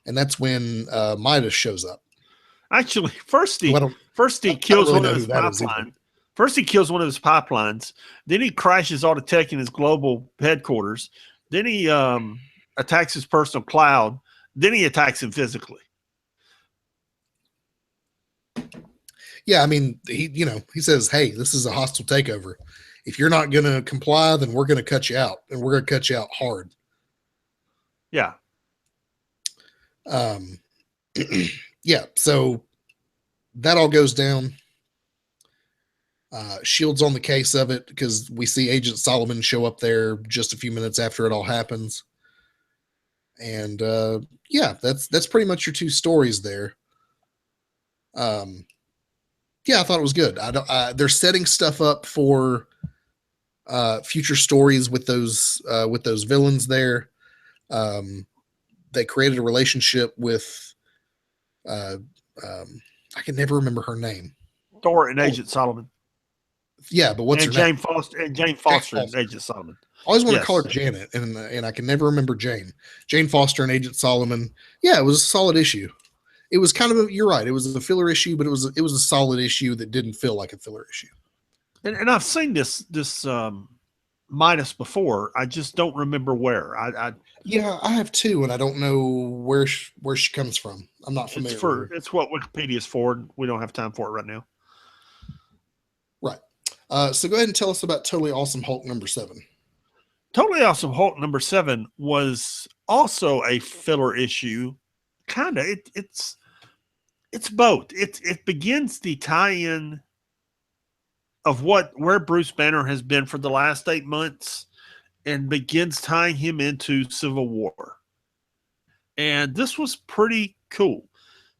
and that's when Midas shows up. Actually, first he I don't kills really one know of who his that is either. pipelines. First he kills one of his pipelines. Then he crashes all the tech in his global headquarters. Then he attacks his personal cloud. Then he attacks him physically. Yeah, I mean, he says, "Hey, this is a hostile takeover. If you're not going to comply, then we're going to cut you out, and we're going to cut you out hard." Yeah. Yeah, so that all goes down. Shield's on the case of it because we see Agent Solomon show up there just a few minutes after it all happens. And yeah, that's pretty much your two stories there. Yeah, I thought it was good. They're setting stuff up for future stories with those villains there. They created a relationship with I can never remember her name. Thor and Agent Solomon. Yeah, but what's her name? Jane Foster and Agent Solomon. I always want to call her Janet, and I can never remember Jane. Jane Foster and Agent Solomon. Yeah, it was a solid issue. It was kind of you're right. It was a filler issue, but it was a solid issue that didn't feel like a filler issue. And I've seen this Midas before. I just don't remember where. Yeah, I have too, and I don't know where she comes from. I'm not familiar. It's what Wikipedia is for. We don't have time for it right now. Right. So go ahead and tell us about Totally Awesome Hulk number 7. Totally Awesome Hulk number 7 was also a filler issue. Kind of. It's both. It begins the tie-in of where Bruce Banner has been for the last 8 months and begins tying him into Civil War. And this was pretty cool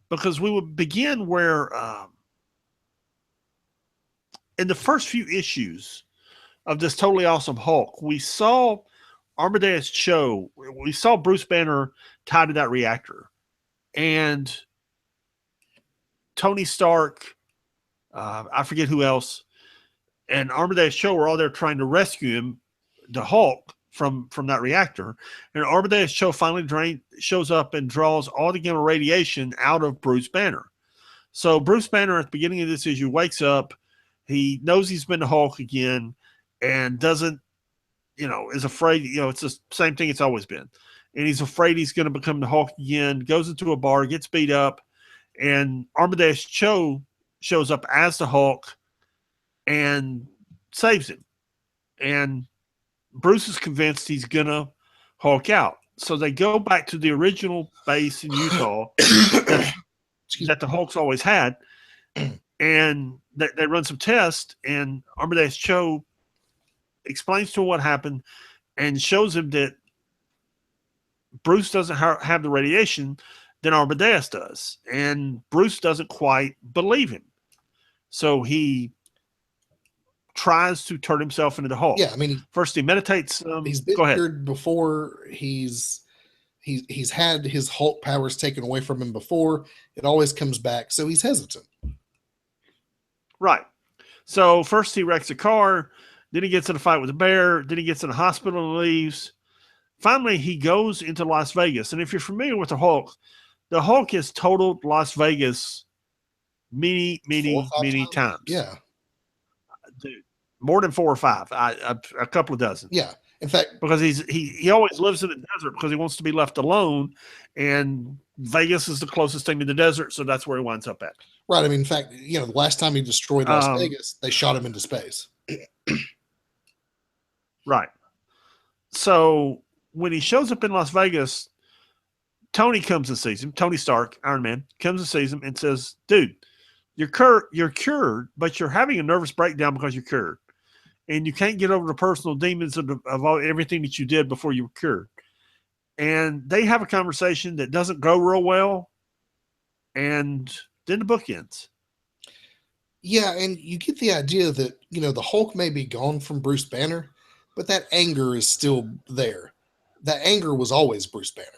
because we would begin where in the first few issues of this Totally Awesome Hulk, we saw Amadeus Cho, we saw Bruce Banner tied to that reactor. And Tony Stark, I forget who else, and Amadeus Cho were all there trying to rescue him, the Hulk, from that reactor. And Amadeus Cho finally shows up and draws all the gamma radiation out of Bruce Banner. So Bruce Banner at the beginning of this issue wakes up. He knows he's been the Hulk again and doesn't, is afraid, it's the same thing it's always been. And he's afraid he's going to become the Hulk again, goes into a bar, gets beat up, and Amadeus Cho shows up as the Hulk and saves him. And Bruce is convinced he's going to Hulk out. So they go back to the original base in Utah that the Hulk's always had, and they run some tests, and Amadeus Cho explains to him what happened and shows him that Bruce doesn't have the radiation, then Amadeus does. And Bruce doesn't quite believe him. So he tries to turn himself into the Hulk. Yeah, I mean, first he meditates. He's been cured before. He's had his Hulk powers taken away from him before. It always comes back, so he's hesitant. Right. So first he wrecks a car, then he gets in a fight with a bear, then he gets in a hospital and leaves. Finally, he goes into Las Vegas. And if you're familiar with the Hulk has totaled Las Vegas many times. Yeah. Dude, more than 4 or 5, a couple of dozen. Yeah. In fact, because he always lives in the desert because he wants to be left alone, and Vegas is the closest thing to the desert, so that's where he winds up at. Right. I mean, in fact, the last time he destroyed Las Vegas, they shot him into space. Right. So when he shows up in Las Vegas, Tony comes and sees him. Tony Stark, Iron Man, comes and sees him and says, "Dude, you're cured, but you're having a nervous breakdown because you're cured. And you can't get over the personal demons of everything that you did before you were cured." And they have a conversation that doesn't go real well. And then the book ends. Yeah, and you get the idea that, the Hulk may be gone from Bruce Banner, but that anger is still there. That anger was always Bruce Banner.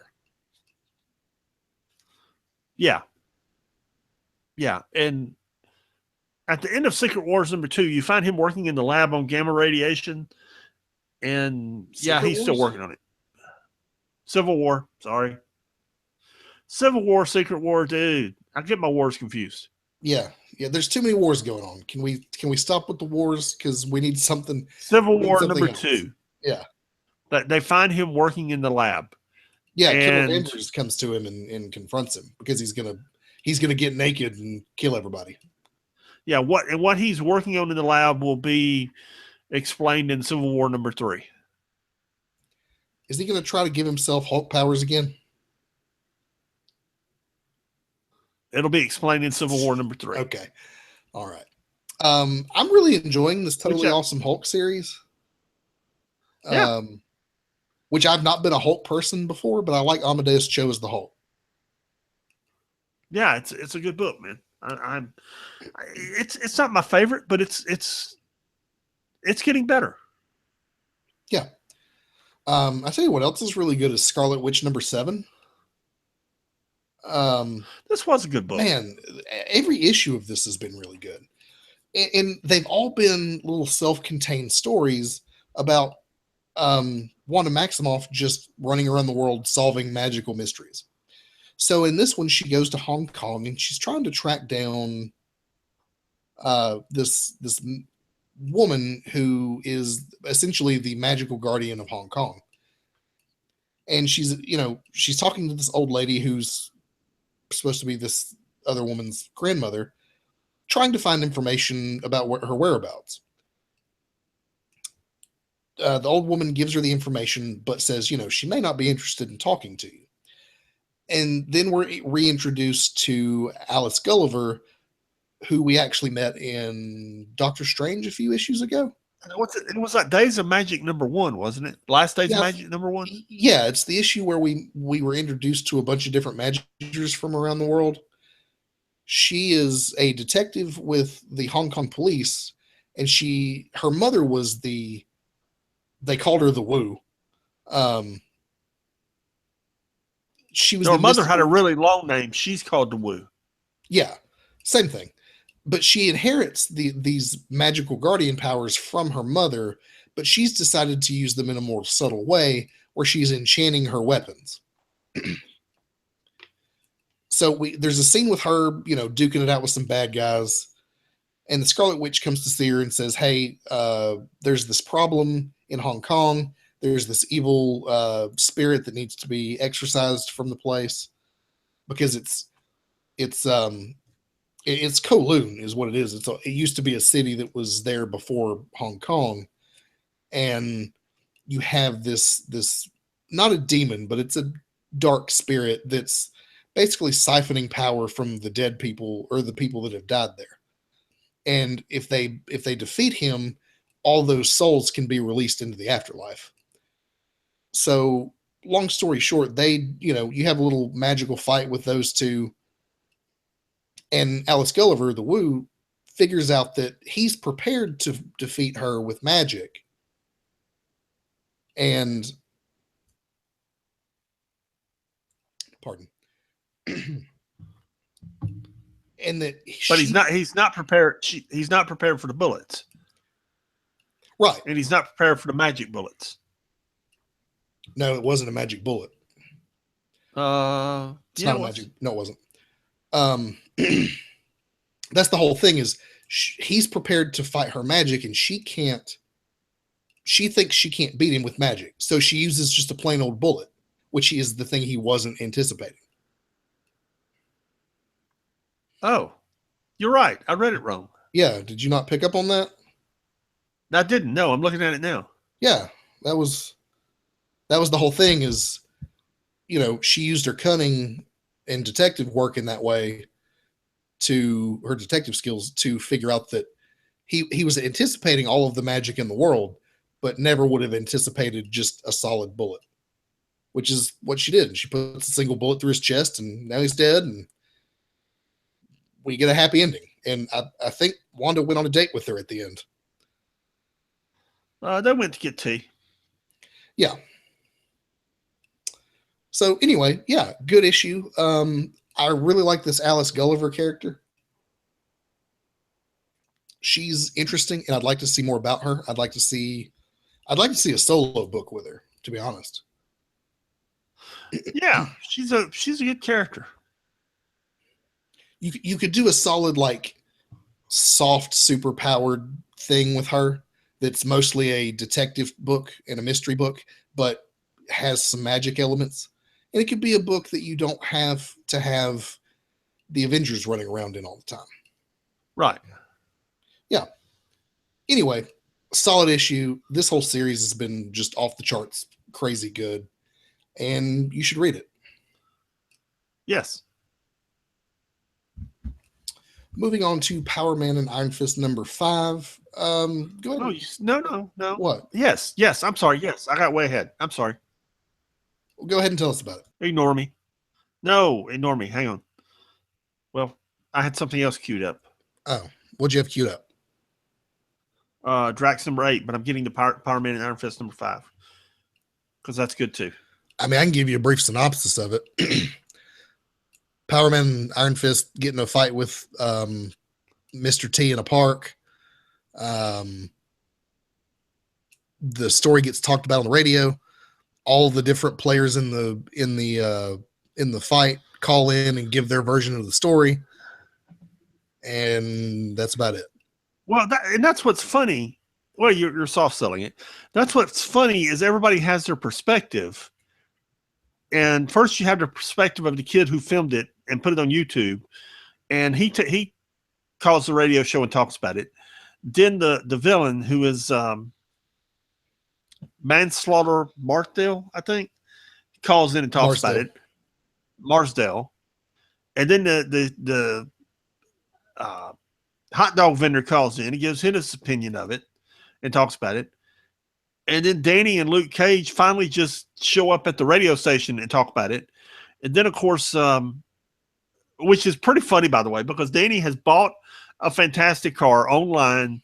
Yeah. Yeah. And at the end of Secret Wars #2, you find him working in the lab on gamma radiation, and yeah, Secret he's still Wars? working on it. Civil War, sorry. Civil War, Secret War, dude. I get my wars confused. Yeah, yeah. There's too many wars going on. Can we stop with the wars because we need something? Civil We need War something else. #2. Yeah, They find him working in the lab. yeah. Carol And Danvers comes to him and confronts him because he's gonna get naked and kill everybody. yeah, what he's working on in the lab will be explained in Civil War #3. Is he gonna try to give himself Hulk powers again? It'll be explained in Civil War #3. Okay, all right. I'm really enjoying this Totally Awesome Hulk series. Yeah. Which I've not been a Hulk person before, but I like Amadeus Cho as the Hulk. Yeah, it's a good book, man. It's not my favorite, but it's getting better. Yeah. I tell you what else is really good is Scarlet Witch #7. This was a good book. Man, every issue of this has been really good. And they've all been little self-contained stories about Wanda Maximoff just running around the world solving magical mysteries. So in this one, she goes to Hong Kong and she's trying to track down this woman who is essentially the magical guardian of Hong Kong. And she's talking to this old lady who's supposed to be this other woman's grandmother, trying to find information about her whereabouts. The old woman gives her the information, but says, she may not be interested in talking to you. And then we're reintroduced to Alice Gulliver, who we actually met in Doctor Strange a few issues ago. It was like Days of Magic #1, wasn't it? Last Days of Magic #1? Yeah, it's the issue where we were introduced to a bunch of different magicians from around the world. She is a detective with the Hong Kong police, and her mother was they called her the Wu. She was. Her mother had a really long name. She's called the Wu. Yeah, same thing. But she inherits these magical guardian powers from her mother, but she's decided to use them in a more subtle way, where she's enchanting her weapons. So there's a scene with her, duking it out with some bad guys, and the Scarlet Witch comes to see her and says, "Hey, there's this problem in Hong Kong. There's this evil spirit that needs to be exorcised from the place because it's Kowloon is what it is. It used to be a city that was there before Hong Kong, and you have this not a demon, but it's a dark spirit that's basically siphoning power from the dead people or the people that have died there. And if they defeat him, all those souls can be released into the afterlife." So, long story short, you have a little magical fight with those two. And Alice Gulliver, the Wu, figures out that he's prepared to defeat her with magic. And, pardon. And that but he's not prepared. He's not prepared for the bullets. Right. And he's not prepared for the magic bullets. No, it wasn't a magic bullet. It's not a magic. No, it wasn't. That's the whole thing is he's prepared to fight her magic, and she thinks she can't beat him with magic. So she uses just a plain old bullet, which is the thing he wasn't anticipating. Oh, you're right. I read it wrong. Yeah. Did you not pick up on that? I didn't. No, I'm looking at it now. Yeah. That was the whole thing is, she used her cunning and detective work in that way to her detective skills to figure out that he was anticipating all of the magic in the world, but never would have anticipated just a solid bullet, which is what she did. She puts a single bullet through his chest, and now he's dead, and we get a happy ending. And I think Wanda went on a date with her at the end. They went to get tea. Yeah. So anyway, yeah, good issue. I really like this Alice Gulliver character. she's interesting, and I'd like to see more about her. I'd like to see a solo book with her, to be honest. Yeah, she's a good character. You could do a solid, like, soft, super powered thing with her that's mostly a detective book and a mystery book, but has some magic elements. And it could be a book that you don't have to have the Avengers running around in all the time. Right. Yeah. Anyway, solid issue. This whole series has been just off the charts, crazy good, and you should read it. Yes. Moving on to Power Man and Iron Fist number 5. Go ahead. No. What? Yes. I'm sorry. Yes, I got way ahead. I'm sorry. Go ahead and tell us about it. Ignore me. No, ignore me. Hang on. Well, I had something else queued up. Oh, what'd you have queued up? Drax number 8, but I'm getting the Power Man and Iron Fist number 5 because that's good too. I mean, I can give you a brief synopsis of it. Power Man and Iron Fist get in a fight with Mr. T in a park. The story gets talked about on the radio. All the different players in the fight call in and give their version of the story, and that's about it. Well, that's what's funny. Well, you're soft selling it. That's what's funny is everybody has their perspective. And first you have the perspective of the kid who filmed it and put it on YouTube. And he calls the radio show and talks about it. Then the villain, who is Manslaughter Martdale, I think, calls in and talks about it. Marsdale. And then the hot dog vendor calls in. He gives his opinion of it and talks about it. And then Danny and Luke Cage finally just show up at the radio station and talk about it. And then, of course, which is pretty funny, by the way, because Danny has bought a fantastic car online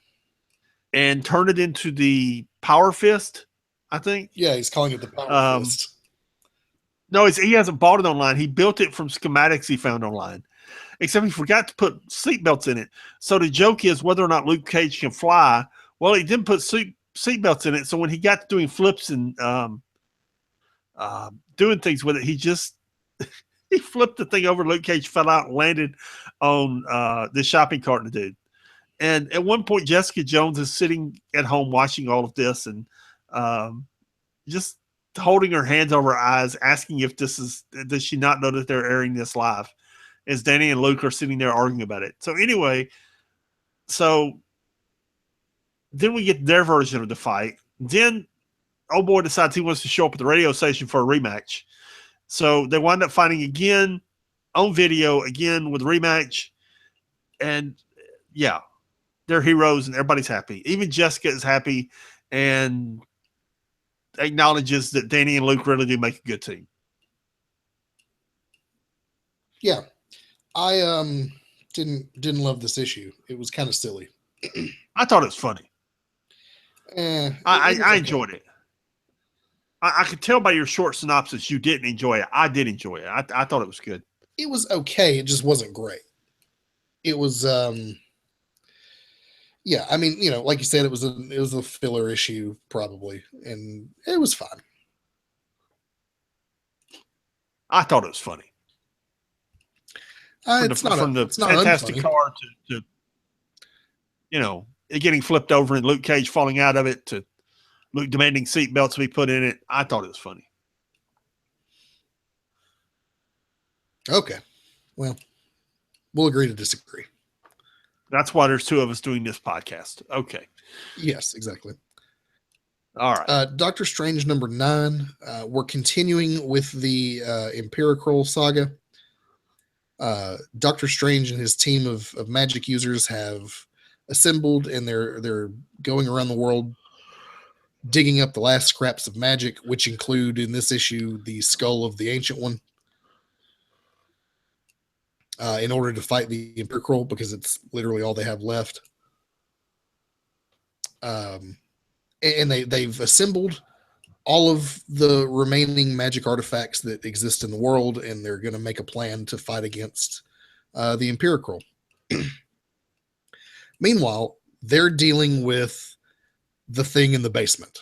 and turned it into the Power Fist, I think. Yeah, he's calling it the Power Fist. No, he hasn't bought it online. He built it from schematics he found online. Except he forgot to put seatbelts in it. So the joke is whether or not Luke Cage can fly. Well, he didn't put seatbelts in it. So when he got to doing flips and doing things with it, he flipped the thing over. Luke Cage fell out and landed on the shopping cart in the dude. And at one point, Jessica Jones is sitting at home watching all of this and just holding her hands over her eyes, asking if does she not know that they're airing this live? As Danny and Luke are sitting there arguing about it. So anyway, then we get their version of the fight. Then old boy decides he wants to show up at the radio station for a rematch. So they wind up fighting again on video, again with a rematch. And yeah, they're heroes and everybody's happy. Even Jessica is happy and acknowledges that Danny and Luke really do make a good team. Yeah. I didn't love this issue. It was kind of silly. I thought it was funny. I enjoyed it. I could tell by your short synopsis you didn't enjoy it. I did enjoy it. I thought it was good. It was okay. It just wasn't great. It was yeah, I mean, like you said, it was a filler issue probably, and it was fine. I thought it was funny. From the fantastic car to it getting flipped over and Luke Cage falling out of it to Luke demanding seatbelts to be put in it. I thought it was funny. Okay. Well, we'll agree to disagree. That's why there's two of us doing this podcast. Okay. Yes, exactly. All right. Doctor Strange number 9. We're continuing with the Empiricrol saga. Doctor Strange and his team of magic users have assembled, and they're going around the world digging up the last scraps of magic, which include in this issue the skull of the Ancient One, in order to fight the Empiricrol, because it's literally all they have left. And they've assembled all of the remaining magic artifacts that exist in the world, and they're going to make a plan to fight against the Empiricrol. Meanwhile, they're dealing with the thing in the basement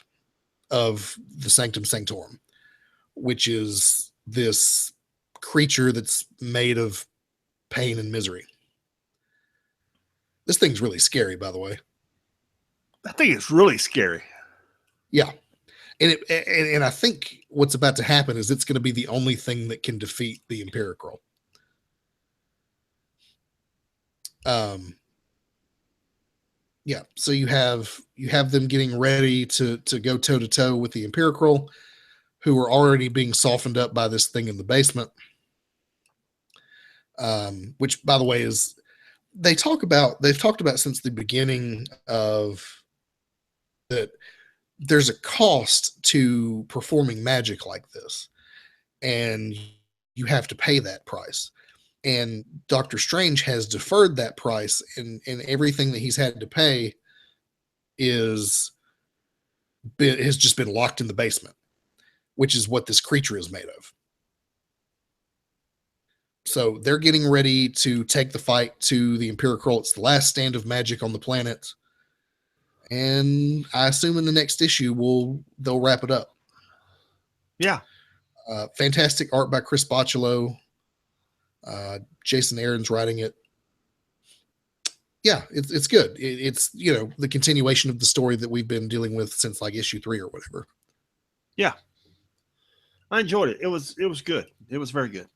of the Sanctum Sanctorum, which is this creature that's made of pain and misery. This thing's really scary, by the way. I think it's really scary. Yeah. And I think what's about to happen is it's going to be the only thing that can defeat the Empiricral. Yeah, so you have them getting ready to go toe to toe with the Empiricral, who are already being softened up by this thing in the basement. Which, by the way, is they've talked about since the beginning of that. There's a cost to performing magic like this, and you have to pay that price. And Doctor Strange has deferred that price, and everything that he's had to pay has just been locked in the basement, which is what this creature is made of. So they're getting ready to take the fight to the Empiricral. It's the last stand of magic on the planet. And I assume in the next issue they'll wrap it up. Yeah. Fantastic art by Chris Bachalo. Jason Aaron's writing it. Yeah, it's good. It's the continuation of the story that we've been dealing with since like issue 3 or whatever. Yeah. I enjoyed it. It was good. It was very good.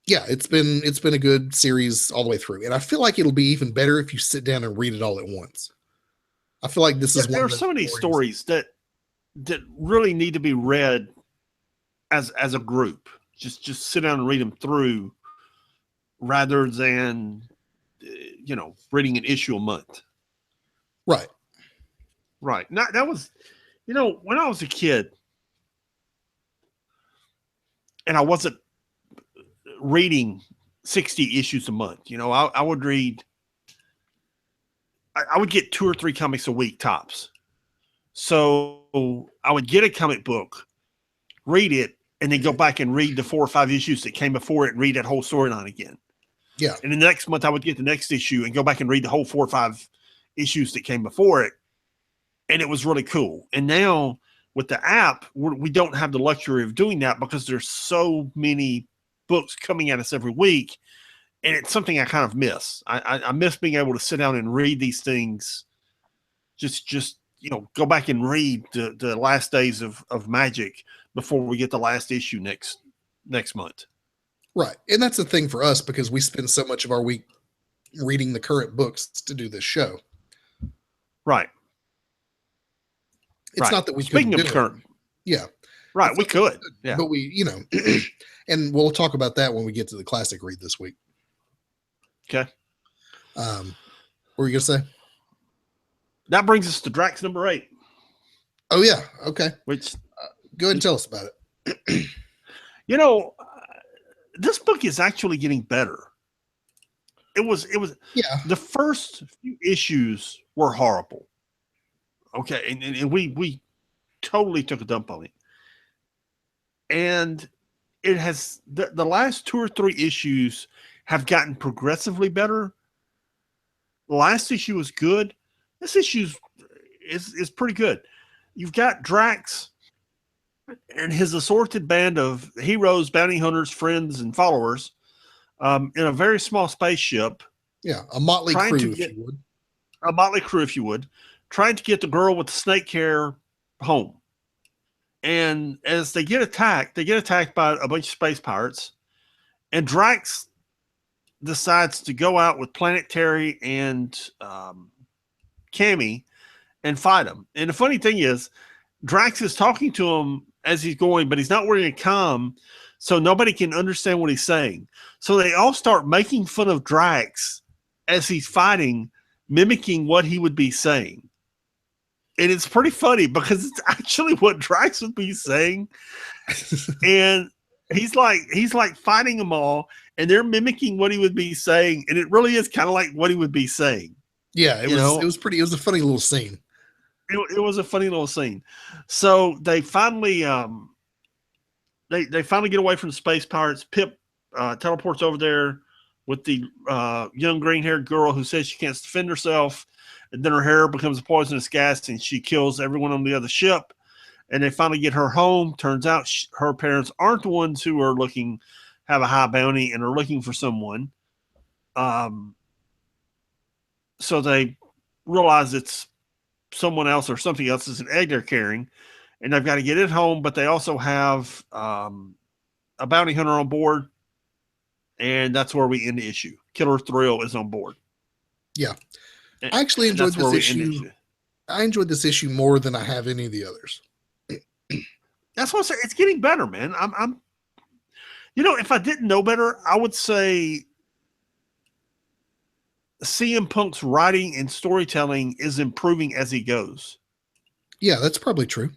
Yeah, it's been a good series all the way through. And I feel like it'll be even better if you sit down and read it all at once. I feel like this is one. There are so many stories that really need to be read as a group. Just sit down and read them through, rather than reading an issue a month. Right. Right. Now, that was when I was a kid, and I wasn't reading 60 issues a month. I would read. I would get 2 or 3 comics a week tops. So I would get a comic book, read it, and then go back and read the 4 or 5 issues that came before it and read that whole storyline again. Yeah. And the next month I would get the next issue and go back and read the whole 4 or 5 issues that came before it. And it was really cool. And now with the app, we don't have the luxury of doing that because there's so many books coming at us every week. And it's something I kind of miss. I miss being able to sit down and read these things. Just go back and read the last days of Magic before we get the last issue next month. Right. And that's the thing for us because we spend so much of our week reading the current books to do this show. Right. It's not that we Speaking couldn't of do current. it. Yeah. Right. We could. Yeah. But we, and we'll talk about that when we get to the classic read this week. Okay. What were you going to say? That brings us to Drax number 8. Oh, yeah. Okay. Which, go ahead and tell us about it. This book is actually getting better. It was. Yeah. The first few issues were horrible. Okay. And we totally took a dump on it. And it has, the last 2 or 3 issues have gotten progressively better. The last issue was good. This issue is pretty good. You've got Drax and his assorted band of heroes, bounty hunters, friends, and followers in a very small spaceship. Yeah, a motley crew, if you would. A motley crew, if you would. Trying to get the girl with the snake hair home. And as they get attacked by a bunch of space pirates. And Drax decides to go out with Planet Terry and Cammy and fight them. And the funny thing is, Drax is talking to him as he's going, but he's not wearing a comm, so nobody can understand what he's saying. So they all start making fun of Drax as he's fighting, mimicking what he would be saying. And it's pretty funny because it's actually what Drax would be saying. And he's like fighting them all, and they're mimicking what he would be saying, and it really is kind of like what he would be saying. Yeah, it was a funny little scene. It was a funny little scene. So they finally they finally get away from the space pirates. Pip teleports over there, with the young green-haired girl who says she can't defend herself, and then her hair becomes a poisonous gas, and she kills everyone on the other ship. And they finally get her home. Turns out her parents aren't the ones who are have a high bounty and are looking for someone. So they realize it's someone else or something else. It's an egg they're carrying, and they've got to get it home. But they also have a bounty hunter on board, and that's where we end the issue. Killer Thrill is on board. Yeah, I actually enjoyed this issue. I enjoyed this issue more than I have any of the others. That's what I'm saying. It's getting better, man. I'm if I didn't know better, I would say CM Punk's writing and storytelling is improving as he goes. Yeah, that's probably true.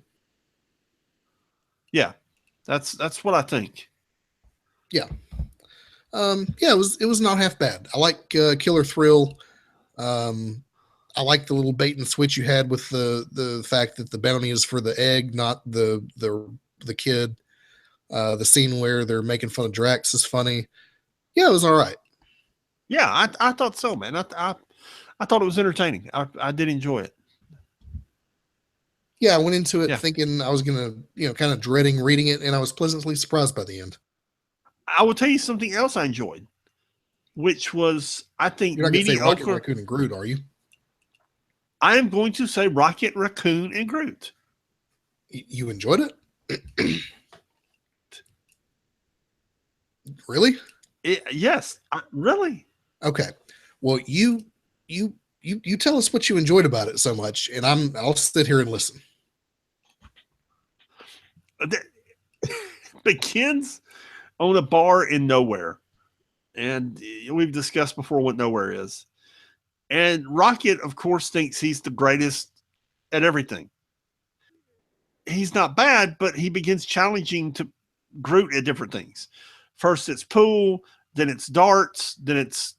Yeah, that's what I think. Yeah. Yeah, it was not half bad. I like Killer Thrill. I like the little bait and switch you had with the fact that the bounty is for the egg, not the kid. The scene where they're making fun of Drax is funny. Yeah, it was all right. Yeah, I thought so, man. I thought it was entertaining. I did enjoy it. Yeah, I went into it thinking I was gonna, kind of dreading reading it, and I was pleasantly surprised by the end. I will tell you something else I enjoyed, which was, I think, you're not going to say Rocket Raccoon and Groot, are you? I am going to say Rocket Raccoon and Groot. You enjoyed it? Really? Yes, really. Okay. Well, you tell us what you enjoyed about it so much, and I'll sit here and listen. Begins on a bar in nowhere, and we've discussed before what nowhere is. And Rocket, of course, thinks he's the greatest at everything. He's not bad, but he begins challenging to Groot at different things. First, it's pool, then it's darts, then it's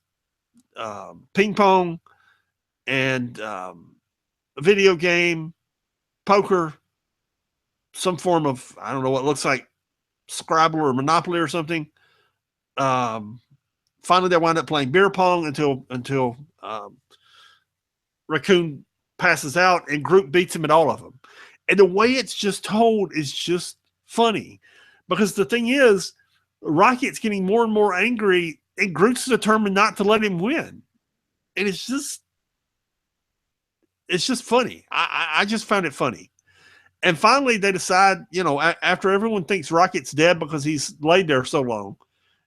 ping pong, and a video game, poker, some form of, I don't know what it looks like, Scrabble or Monopoly or something. Finally, they wind up playing beer pong until Raccoon passes out, and Groot beats him at all of them. And the way it's just told is just funny, because the thing is, Rocket's getting more and more angry, and Groot's determined not to let him win. And it's just funny. I just found it funny. And finally, they decide, after everyone thinks Rocket's dead because he's laid there so long,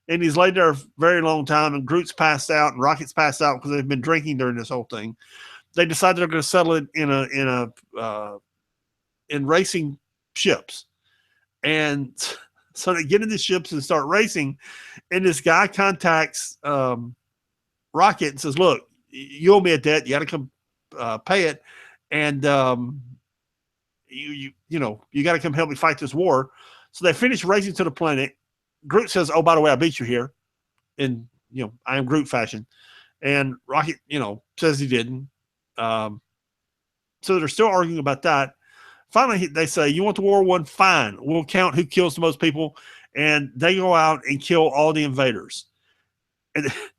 and he's laid there a very long time, and Groot's passed out, and Rocket's passed out because they've been drinking during this whole thing. They decide they're going to settle it in racing ships, and so they get in the ships and start racing. And this guy contacts Rocket and says, "Look, you owe me a debt. You got to come pay it, and you got to come help me fight this war." So they finish racing to the planet. Groot says, "Oh, by the way, I beat you here," in I am Groot fashion, and Rocket says he didn't. So they're still arguing about that. Finally, they say, "You want the war won? Fine. We'll count who kills the most people." And they go out and kill all the invaders,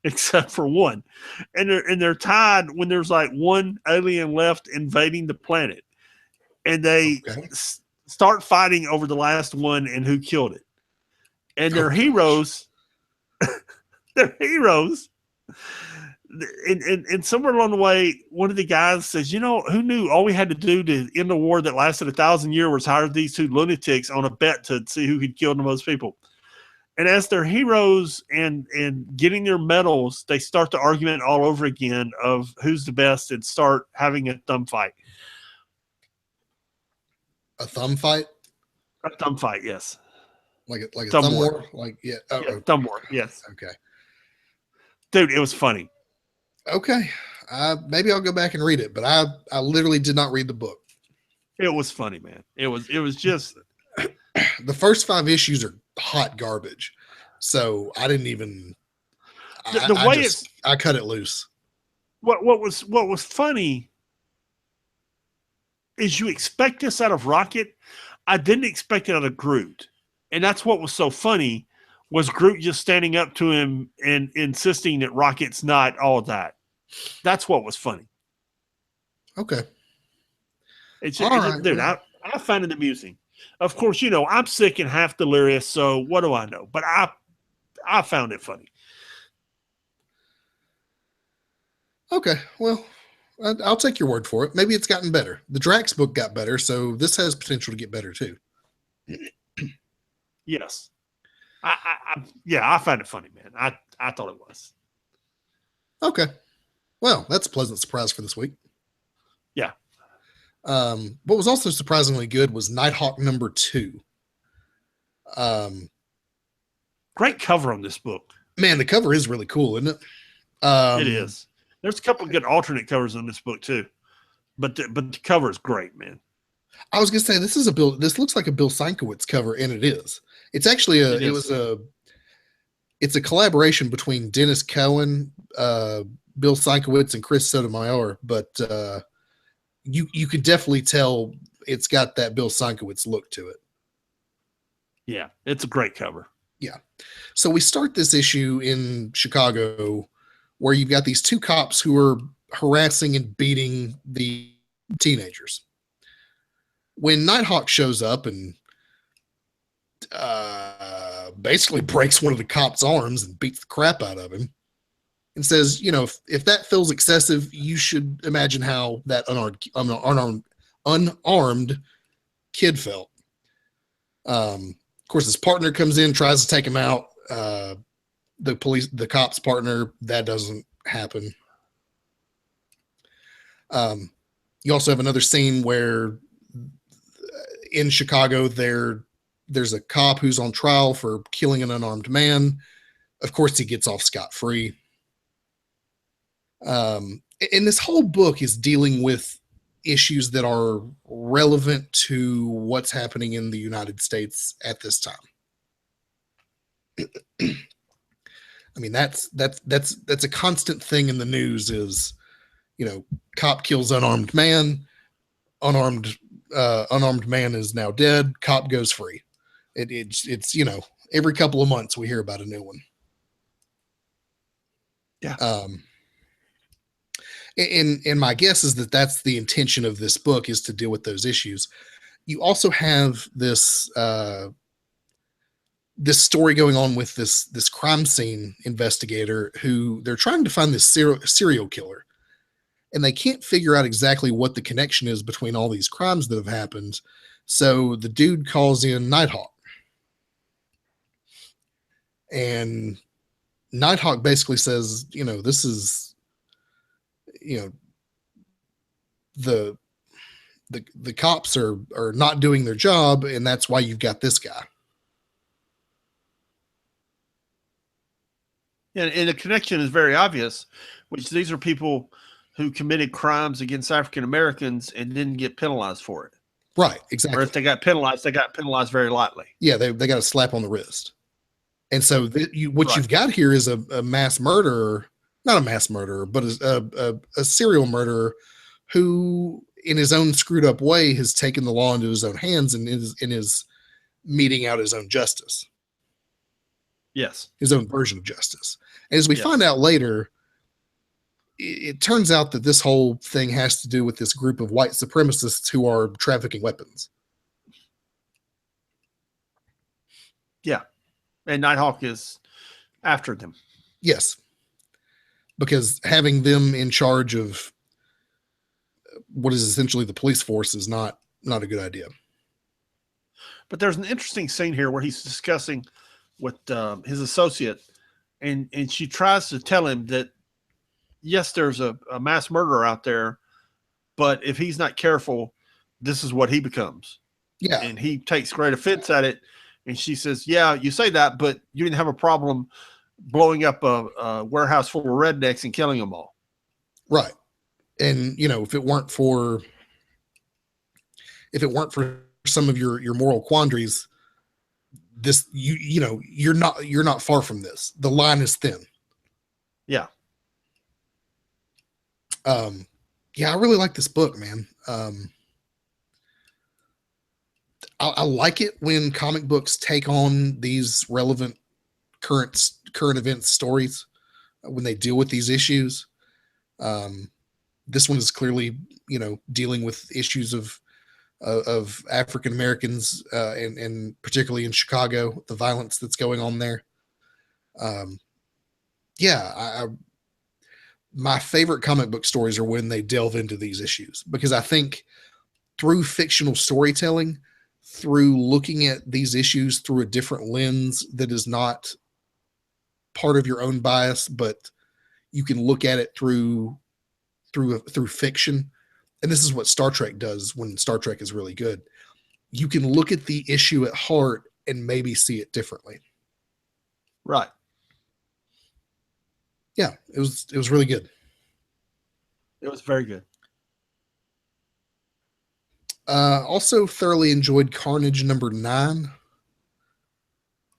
except for one. And they're tied when there's like one alien left invading the planet. And they start fighting over the last one and who killed it. And they're heroes. They're heroes. And somewhere along the way, one of the guys says, who knew all we had to do to end a war that lasted 1,000 years was hire these two lunatics on a bet to see who could kill the most people. And as they're heroes and getting their medals, they start the argument all over again of who's the best and start having a thumb fight. A thumb fight? A thumb fight, yes. Like a thumb war? Thumb war, yes. Okay. Dude, it was funny. Okay. Maybe I'll go back and read it, but I literally did not read the book. It was funny, man. It was just the first 5 issues are hot garbage. So I didn't even I cut it loose. What was funny is you expect this out of Rocket. I didn't expect it out of Groot. And that's what was so funny was Groot just standing up to him and insisting that Rocket's not all of that. That's what was funny. Okay. Dude, I find it amusing. Of course, I'm sick and half delirious, so what do I know? But I found it funny. Okay, well, I'll take your word for it. Maybe it's gotten better. The Drax book got better, so this has potential to get better too. Yes. I find it funny, man. I thought it was. Okay. Well, that's a pleasant surprise for this week. Yeah. What was also surprisingly good was Nighthawk number 2. Great cover on this book. Man, the cover is really cool, isn't it? It is. There's a couple of good alternate covers on this book too, but the cover is great, man. I was gonna say this looks like a Bill Sienkiewicz cover, and it is. It's actually it's a collaboration between Dennis Cohen, Bill Sienkiewicz, and Chris Sotomayor, but you could definitely tell it's got that Bill Sienkiewicz look to it. Yeah, it's a great cover. Yeah. So we start this issue in Chicago where you've got these 2 cops who are harassing and beating the teenagers. When Nighthawk shows up and basically breaks one of the cops' arms and beats the crap out of him and says, if that feels excessive, you should imagine how that unarmed kid felt. Of course, his partner comes in, tries to take him out. The cop's partner, that doesn't happen. You also have another scene where in Chicago there's a cop who's on trial for killing an unarmed man. Of course, he gets off scot-free. And this whole book is dealing with issues that are relevant to what's happening in the United States at this time. I mean, that's a constant thing in the news is, cop kills unarmed man, unarmed man is now dead, cop goes free. It's every couple of months we hear about a new one. Yeah. And my guess is that that's the intention of this book, is to deal with those issues. You also have this story going on with this crime scene investigator who they're trying to find this serial killer, and they can't figure out exactly what the connection is between all these crimes that have happened. So the dude calls in Nighthawk, and Nighthawk basically says, this is, the cops are not doing their job, and that's why you've got this guy. And the connection is very obvious, which these are people who committed crimes against African Americans and didn't get penalized for it. Right, exactly. Or if they got penalized very lightly. Yeah, they got a slap on the wrist. And so you've got here is a mass murderer, not a mass murderer, but a serial murderer who, in his own screwed up way, has taken the law into his own hands and is meting out his own justice. Yes. His own version of justice. And as we find out later, it turns out that this whole thing has to do with this group of white supremacists who are trafficking weapons. Yeah. And Nighthawk is after them. Yes. Because having them in charge of what is essentially the police force is not a good idea. But there's an interesting scene here where he's discussing with his associate, and she tries to tell him that, yes, there's a mass murderer out there, but if he's not careful, this is what he becomes. Yeah. And he takes great offense at it. And she says, yeah, you say that, but you didn't have a problem blowing up a warehouse full of rednecks and killing them all. Right. And, if it weren't for some of your moral quandaries, this, you're not far from this. The line is thin. Yeah. Yeah, I really like this book, man. I like it when comic books take on these relevant current event stories when they deal with these issues. This one is clearly, dealing with issues of African Americans, and particularly in Chicago, the violence that's going on there. My favorite comic book stories are when they delve into these issues, because I think through fictional storytelling, through looking at these issues through a different lens that is not part of your own bias, but you can look at it through fiction. And this is what Star Trek does when Star Trek is really good. You can look at the issue at heart and maybe see it differently. Right. Yeah, it was really good. It was very good. Also thoroughly enjoyed Carnage #9.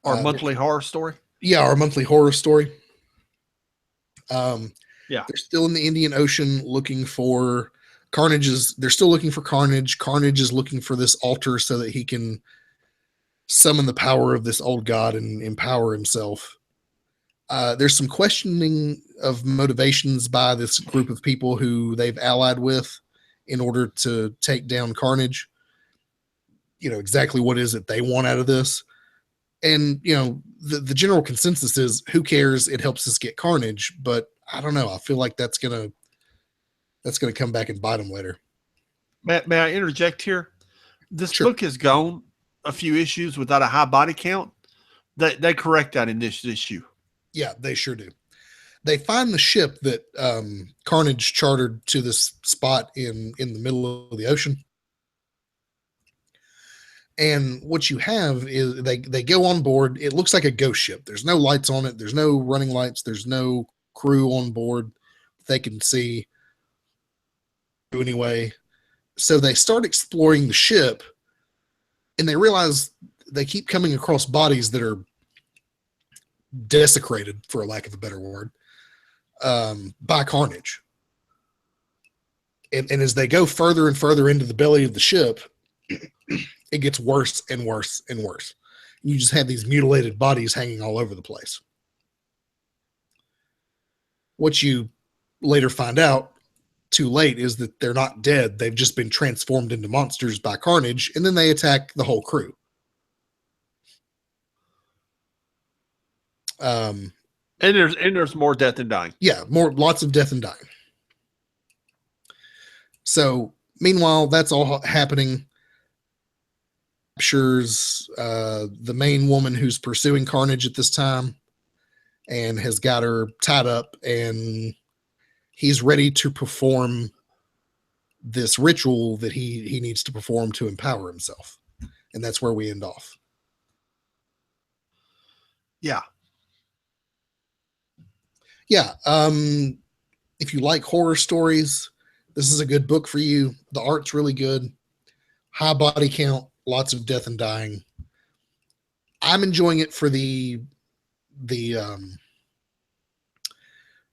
Our monthly horror story. Yeah, our monthly horror story. Yeah. They're still in the Indian Ocean looking for they're still looking for Carnage. Carnage is looking for this altar so that he can summon the power of this old god and empower himself. There's some questioning of motivations by this group of people who they've allied with in order to take down Carnage. Exactly what is it they want out of this. And, the general consensus is, who cares? It helps us get Carnage. But I don't know. I feel like that's going to come back and bite them later. May I interject here? This book has gone a few issues without a high body count. They correct that in this issue. Yeah, they sure do. They find the ship that Carnage chartered to this spot in the middle of the ocean. And what you have is they go on board. It looks like a ghost ship. There's no lights on it. There's no running lights. There's no crew on board they can see anyway. So they start exploring the ship, and they realize they keep coming across bodies that are desecrated, for a lack of a better word, by Carnage. And as they go further and further into the belly of the ship, it gets worse and worse and worse. You just have these mutilated bodies hanging all over the place. What you later find out too late is that they're not dead. They've just been transformed into monsters by Carnage, and then they attack the whole crew. And there's more death and dying. Yeah, lots of death and dying. So meanwhile, that's all happening. Captures the main woman who's pursuing Carnage at this time and has got her tied up, and he's ready to perform this ritual that he needs to perform to empower himself. And that's where we end off. Yeah. Yeah. If you like horror stories, this is a good book for you. The art's really good. High body count, lots of death and dying. I'm enjoying it for the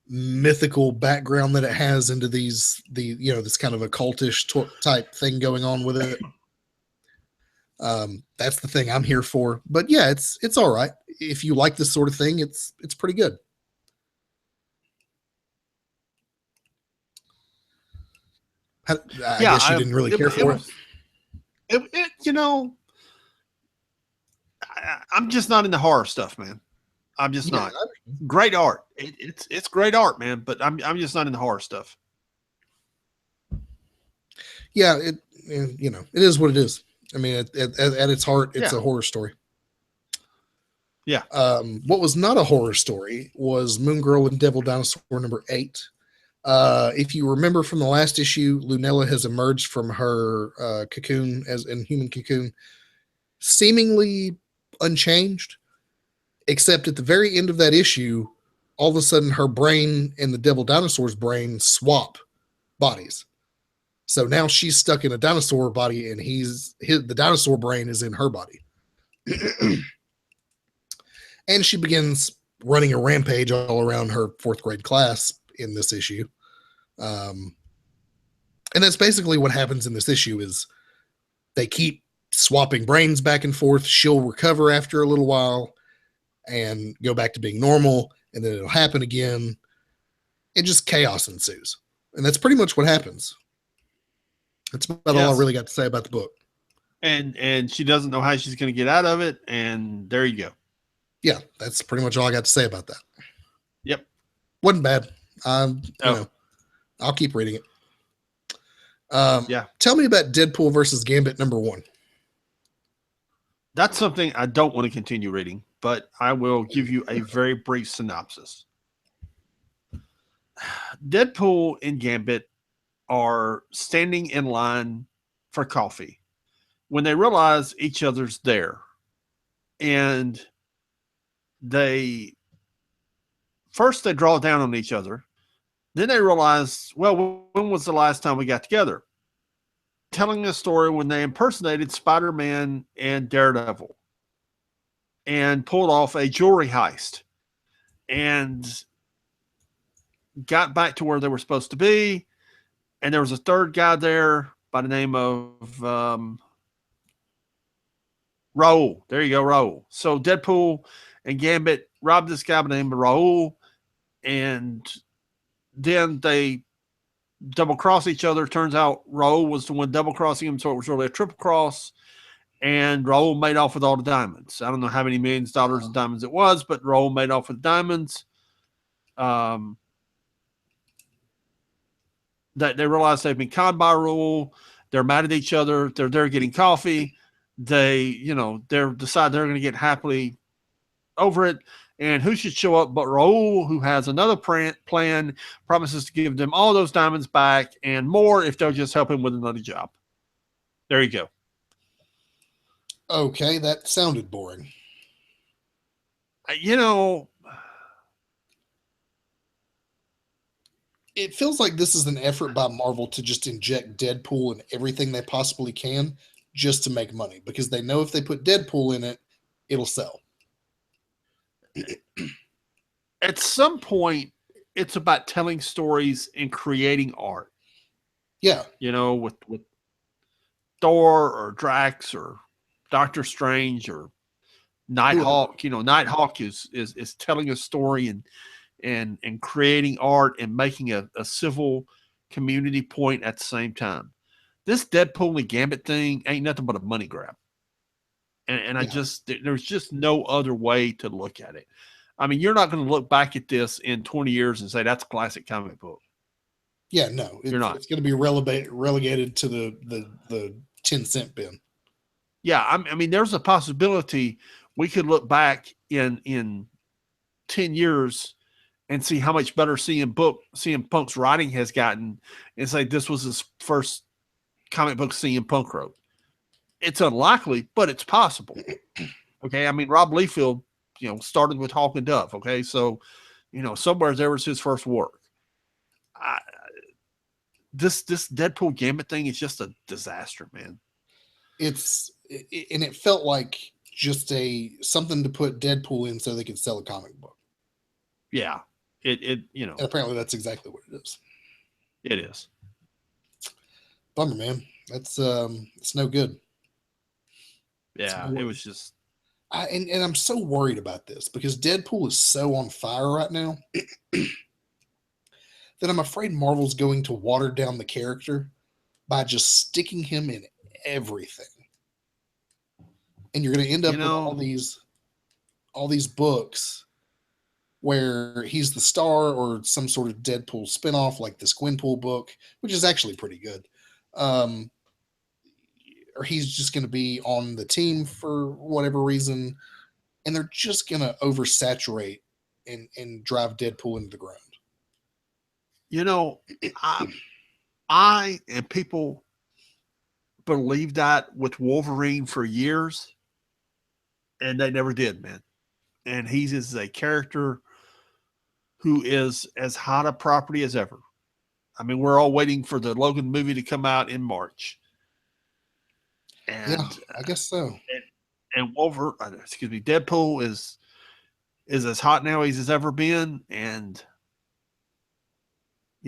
mythical background that it has into this kind of occultish type thing going on with it. That's the thing I'm here for. But yeah, it's all right. If you like this sort of thing, it's pretty good. I guess you didn't really care for it. I'm just not into horror stuff, man. I'm just not. Great art. It's great art, man. But I'm just not into horror stuff. Yeah, it is what it is. I mean, at its heart, it's a horror story. Yeah. What was not a horror story was Moon Girl and Devil Dinosaur #8. If you remember from the last issue, Lunella has emerged from her cocoon as in human cocoon, seemingly unchanged, except at the very end of that issue, all of a sudden her brain and the Devil Dinosaur's brain swap bodies. So now she's stuck in a dinosaur body, and the dinosaur brain is in her body. And she begins running a rampage all around her 4th grade class in this issue. And that's basically what happens in this issue is they keep swapping brains back and forth. She'll recover after a little while. and go back to being normal, and then it'll happen again, and just chaos ensues. And that's pretty much what happens. That's about all I really got to say about the book. And she doesn't know how she's going to get out of it, and there you go. Yeah, that's pretty much all I got to say about that. Yep, wasn't bad. You know, I'll keep reading it. Yeah. Tell me about Deadpool versus Gambit #1. That's something I don't want to continue reading, but I will give you a very brief synopsis. Deadpool and Gambit are standing in line for coffee when they realize each other's there. And they draw down on each other. Then they realize, well, when was the last time we got together? Telling a story when they impersonated Spider-Man and Daredevil and pulled off a jewelry heist and got back to where they were supposed to be. And there was a third guy there by the name of Raul. There you go, Raul. So Deadpool and Gambit robbed this guy by the name of Raul, and then they double cross each other. Turns out Raul was the one double crossing him, so it was really a triple cross. And Raul made off with all the diamonds. I don't know how many millions of dollars of diamonds it was, but Raul made off with diamonds. That they realize they've been conned by Raul. They're mad at each other. They're there getting coffee. They decide they're going to get happily over it. And who should show up but Raul, who has another plan, promises to give them all those diamonds back and more if they'll just help him with another job. There you go. Okay, that sounded boring. You know, it feels like this is an effort by Marvel to just inject Deadpool in everything they possibly can just to make money, because they know if they put Deadpool in it, it'll sell. At some point, it's about telling stories and creating art. Yeah. You know, with Thor or Drax or Doctor Strange or Nighthawk. You know, Nighthawk is telling a story and creating art and making a civil community point at the same time. This Deadpool and Gambit thing ain't nothing but a money grab. And there's just no other way to look at it. I mean, you're not going to look back at this in 20 years and say that's a classic comic book. Yeah, no, you're not. It's going to be relegated to the 10-cent bin. Yeah, I mean, there's a possibility we could look back in 10 years and see how much better CM Punk's writing has gotten and say this was his first comic book CM Punk wrote. It's unlikely, but it's possible. Okay, I mean, Rob Liefeld, started with Hawk and Dove. Okay, so, somewhere there was his first work. This Deadpool Gambit thing is just a disaster, man. And it felt like just something to put Deadpool in so they could sell a comic book. Yeah, and apparently that's exactly what it is. It is. Bummer, man. That's it's no good. Yeah, it was just. And I'm so worried about this because Deadpool is so on fire right now that I'm afraid Marvel's going to water down the character by just sticking him in everything. And you're going to end up with all these books where he's the star or some sort of Deadpool spinoff like this Gwenpool book, which is actually pretty good. Or he's just going to be on the team for whatever reason, and they're just going to oversaturate and drive Deadpool into the ground. I and people believed that with Wolverine for years, and they never did, man. And he's is a character who is as hot a property as ever. I mean, we're all waiting for the Logan movie to come out in March. And, yeah, I guess so. And Deadpool is as hot now as he's ever been. And,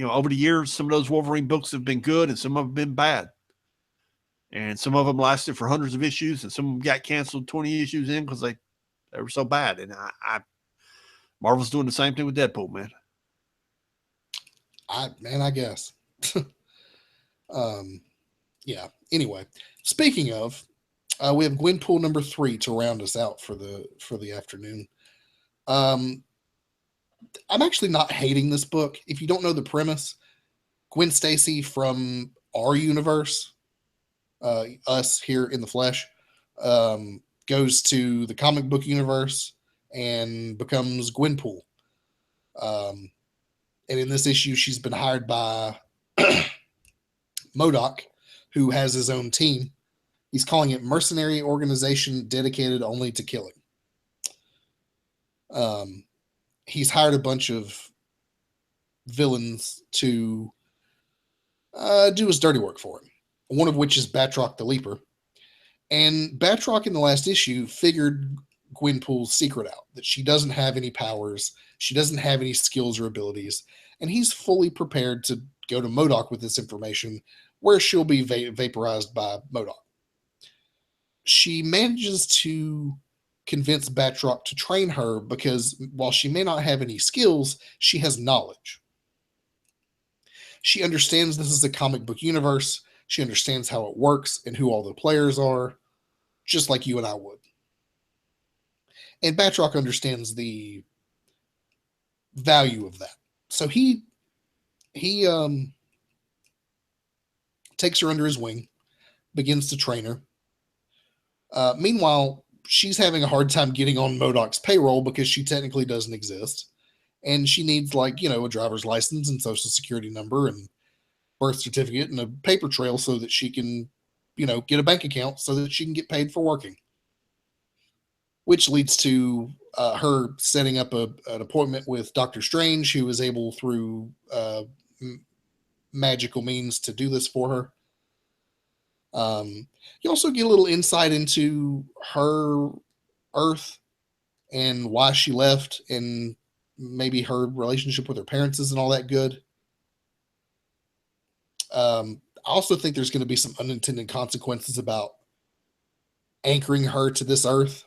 over the years, some of those Wolverine books have been good and some of them have been bad. And some of them lasted for hundreds of issues and some of them got canceled 20 issues in because they They were so bad, and Marvel's doing the same thing with Deadpool, man. I guess. Yeah. Anyway, speaking of, we have Gwenpool number 3 to round us out for the afternoon. I'm actually not hating this book. If you don't know the premise, Gwen Stacy from our universe, us here in the flesh, goes to the comic book universe and becomes Gwenpool. And in this issue, she's been hired by MODOK, who has his own team. He's calling it Mercenary Organization Dedicated Only to Killing. He's hired a bunch of villains to do his dirty work for him, one of which is Batroc the Leaper. And Batroc in the last issue figured Gwenpool's secret out, that she doesn't have any powers, she doesn't have any skills or abilities, and he's fully prepared to go to MODOK with this information, where she'll be vaporized by MODOK. She manages to convince Batroc to train her because while she may not have any skills, she has knowledge. She understands this is a comic book universe. She understands how it works and who all the players are, just like you and I would. And Batroc understands the value of that. So he takes her under his wing, begins to train her. Meanwhile, she's having a hard time getting on MODOK's payroll because she technically doesn't exist. And she needs, like, a driver's license and social security number and birth certificate and a paper trail so that she can, get a bank account so that she can get paid for working. Which leads to her setting up an appointment with Doctor Strange, who is able through magical means to do this for her. You also get a little insight into her Earth and why she left, and maybe her relationship with her parents isn't all that good. I also think there's going to be some unintended consequences about anchoring her to this Earth.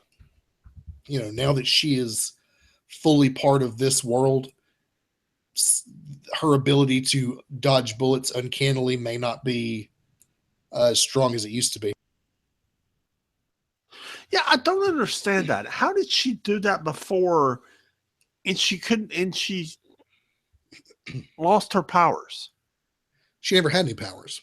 Now that she is fully part of this world, her ability to dodge bullets uncannily may not be as strong as it used to be. Yeah, I don't understand that. How did she do that before? And she couldn't, and she lost her powers. She never had any powers.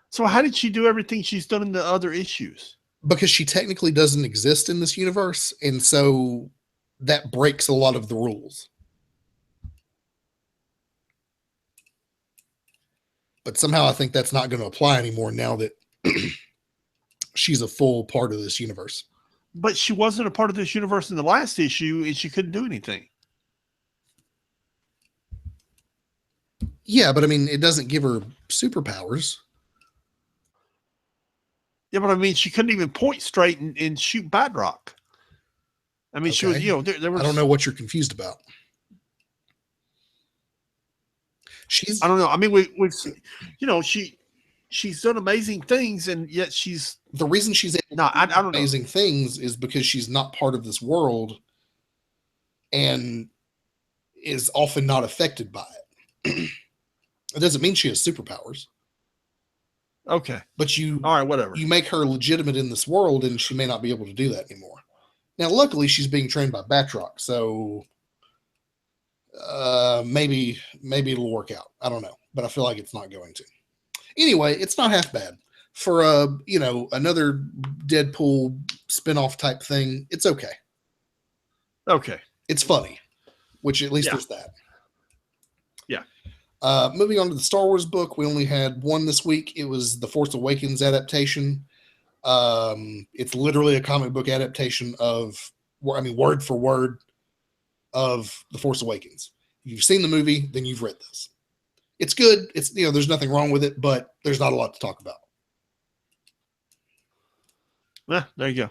So how did she do everything she's done in the other issues? Because she technically doesn't exist in this universe, and so that breaks a lot of the rules. But somehow I think that's not going to apply anymore now that she's a full part of this universe. But she wasn't a part of this universe in the last issue, and she couldn't do anything. Yeah, but I mean, it doesn't give her superpowers. Yeah, but I mean, she couldn't even point straight and shoot Batroc. I mean, Okay. she was, there was. I don't know what you're confused about. I don't know. I mean, we've she's done amazing things, and yet she's the reason she's able to do I don't amazing know. things is because she's not part of this world and is often not affected by it. It doesn't mean she has superpowers. Okay. But all right, whatever. You make her legitimate in this world, and she may not be able to do that anymore. Now, luckily, she's being trained by Batroc, so maybe it'll work out. I don't know, but I feel like it's not going to. Anyway, it's not half bad for another Deadpool spinoff type thing. It's okay. Okay. It's funny, which at least there's that. Yeah. Moving on to the Star Wars book, we only had one this week. It was the Force Awakens adaptation. It's literally a comic book adaptation of, word for word of the Force Awakens. If you've seen the movie, then you've read this. It's good. It's, there's nothing wrong with it, but there's not a lot to talk about. Yeah, there you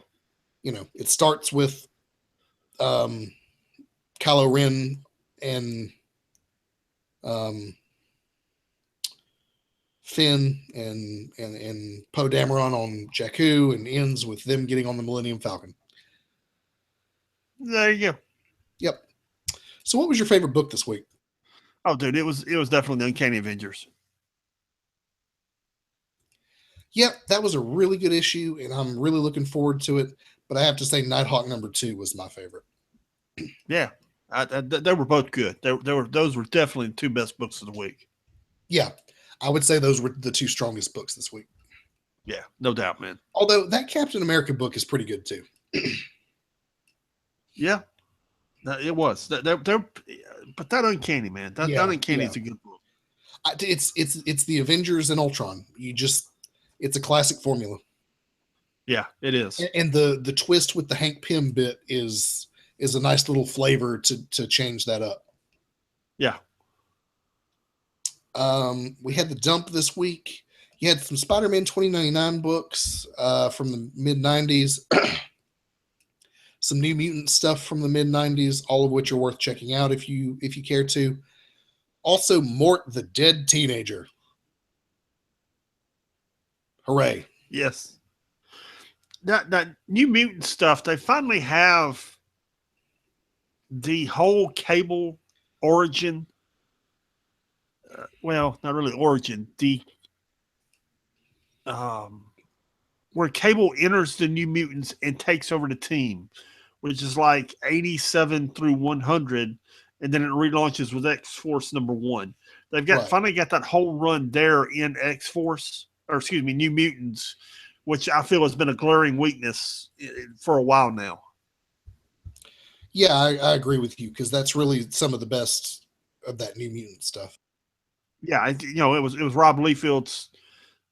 go. It starts with Kylo Ren and Finn and Poe Dameron on Jakku, and ends with them getting on the Millennium Falcon. There you go. Yep. So, what was your favorite book this week? Oh, dude, it was definitely the Uncanny Avengers. Yep, that was a really good issue, and I'm really looking forward to it. But I have to say, Nighthawk #2 was my favorite. Yeah, they were both good. Those were definitely the two best books of the week. Yeah, I would say those were the two strongest books this week. Yeah, no doubt, man. Although that Captain America book is pretty good too. Yeah, it was. But that Uncanny, man. That Uncanny is a good book. It's the Avengers and Ultron. It's a classic formula. Yeah, it is. And the twist with the Hank Pym bit is a nice little flavor to change that up. Yeah. We had the dump this week. You had some Spider-Man 2099 books from the mid 90s, some New Mutant stuff from the mid 90s, all of which are worth checking out if you care to. Also, Mort the Dead Teenager. Hooray. Yes. That New Mutant stuff, they finally have the whole Cable origin. Well, not really origin. The where Cable enters the New Mutants and takes over the team, which is like 87 through 100, and then it relaunches with X-Force #1. They've finally got that whole run there in X-Force, or excuse me, New Mutants, which I feel has been a glaring weakness for a while now. Yeah, I agree with you because that's really some of the best of that New Mutant stuff. Yeah, it was Rob Liefeld's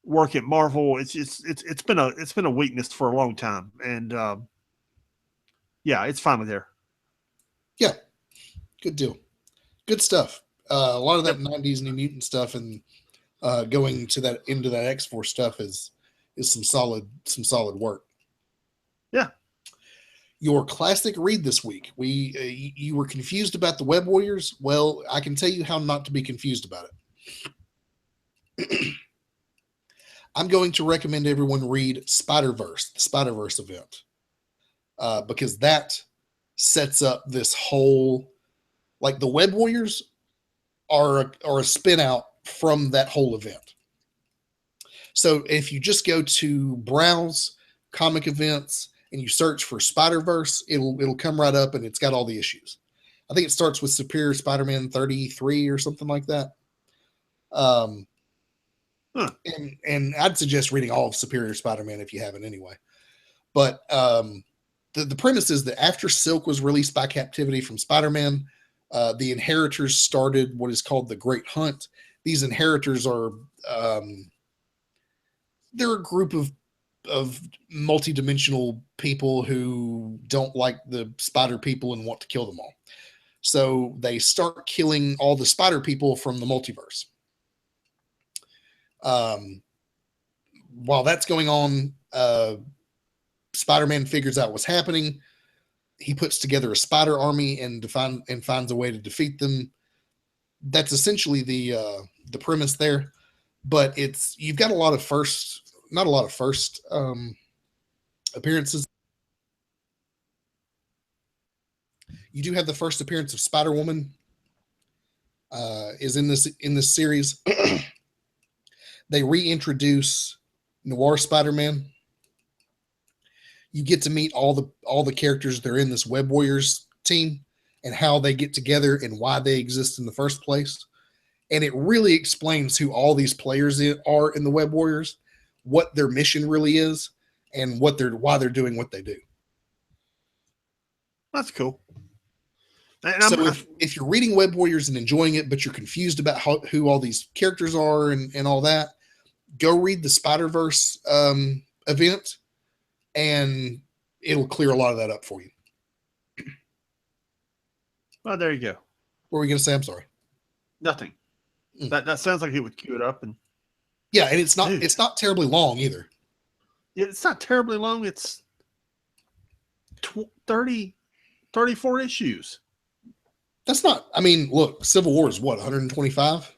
work at Marvel. It's been a weakness for a long time, and yeah, it's finally there. Yeah, good deal, good stuff. A lot of that '90s New Mutant stuff and going into that X-Force stuff is some solid work. Yeah. Your classic read this week. You were confused about the Web Warriors. Well, I can tell you how not to be confused about it. I'm going to recommend everyone read Spider-Verse, the Spider-Verse event, because that sets up this whole, like, the Web Warriors are a spin out from that whole event. So if you just go to browse comic events and you search for Spider-Verse, it'll come right up and it's got all the issues. I think it starts with Superior Spider-Man 33 or something like that. And I'd suggest reading all of Superior Spider-Man if you haven't anyway. But the premise is that after Silk was released by captivity from Spider-Man, the Inheritors started what is called the Great Hunt. These Inheritors are they're a group of multi-dimensional people who don't like the spider people and want to kill them all. So they start killing all the spider people from the multiverse. While that's going on, Spider-Man figures out what's happening. He puts together a spider army and finds a way to defeat them. That's essentially the premise there. But you've got not a lot of first appearances. You do have the first appearance of Spider-Woman is in this series. They reintroduce Noir Spider-Man. You get to meet all the characters that are in this Web Warriors team and how they get together and why they exist in the first place. And it really explains who all these players are in the Web Warriors, what their mission really is, and why they're doing what they do. That's cool. So if you're reading Web Warriors and enjoying it, but you're confused about who all these characters are and all that, go read the Spider-Verse event, and it'll clear a lot of that up for you. Well, there you go. What were we going to say? I'm sorry. Nothing. That sounds like he would cue it up. And yeah, and it's not terribly long either. Yeah, it's not terribly long. It's 34 issues. That's not, I mean, look, Civil War is what, 125?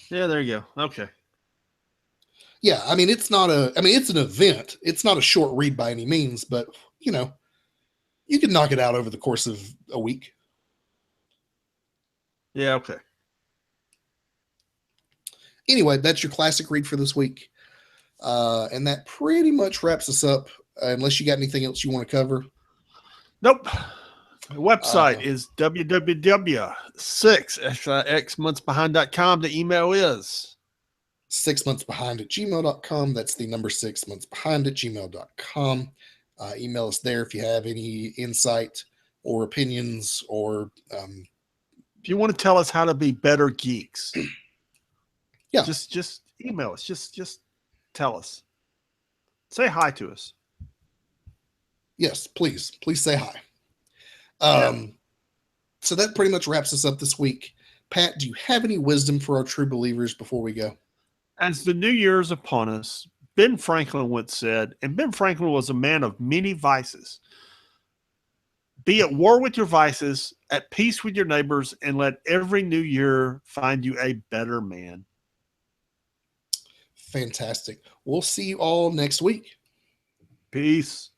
Yeah, there you go. Okay. Yeah, I mean, it's an event. It's not a short read by any means, but you know, you can knock it out over the course of a week. Yeah, okay. Anyway, that's your classic read for this week. And that pretty much wraps us up, unless you got anything else you want to cover. Nope. The website is www.6xmonthsbehind.com. The email is 6monthsbehind@gmail.com. That's the number 6monthsbehind@gmail.com. Email us there if you have any insight or opinions, or if you want to tell us how to be better geeks. Yeah. Just email us. Just tell us. Say hi to us. Yes, please say hi. Yeah. So that pretty much wraps us up this week. Pat, do you have any wisdom for our true believers before we go? As the new year is upon us, Ben Franklin once said, and Ben Franklin was a man of many vices, be at war with your vices, at peace with your neighbors, and let every new year find you a better man. Fantastic. We'll see you all next week. Peace.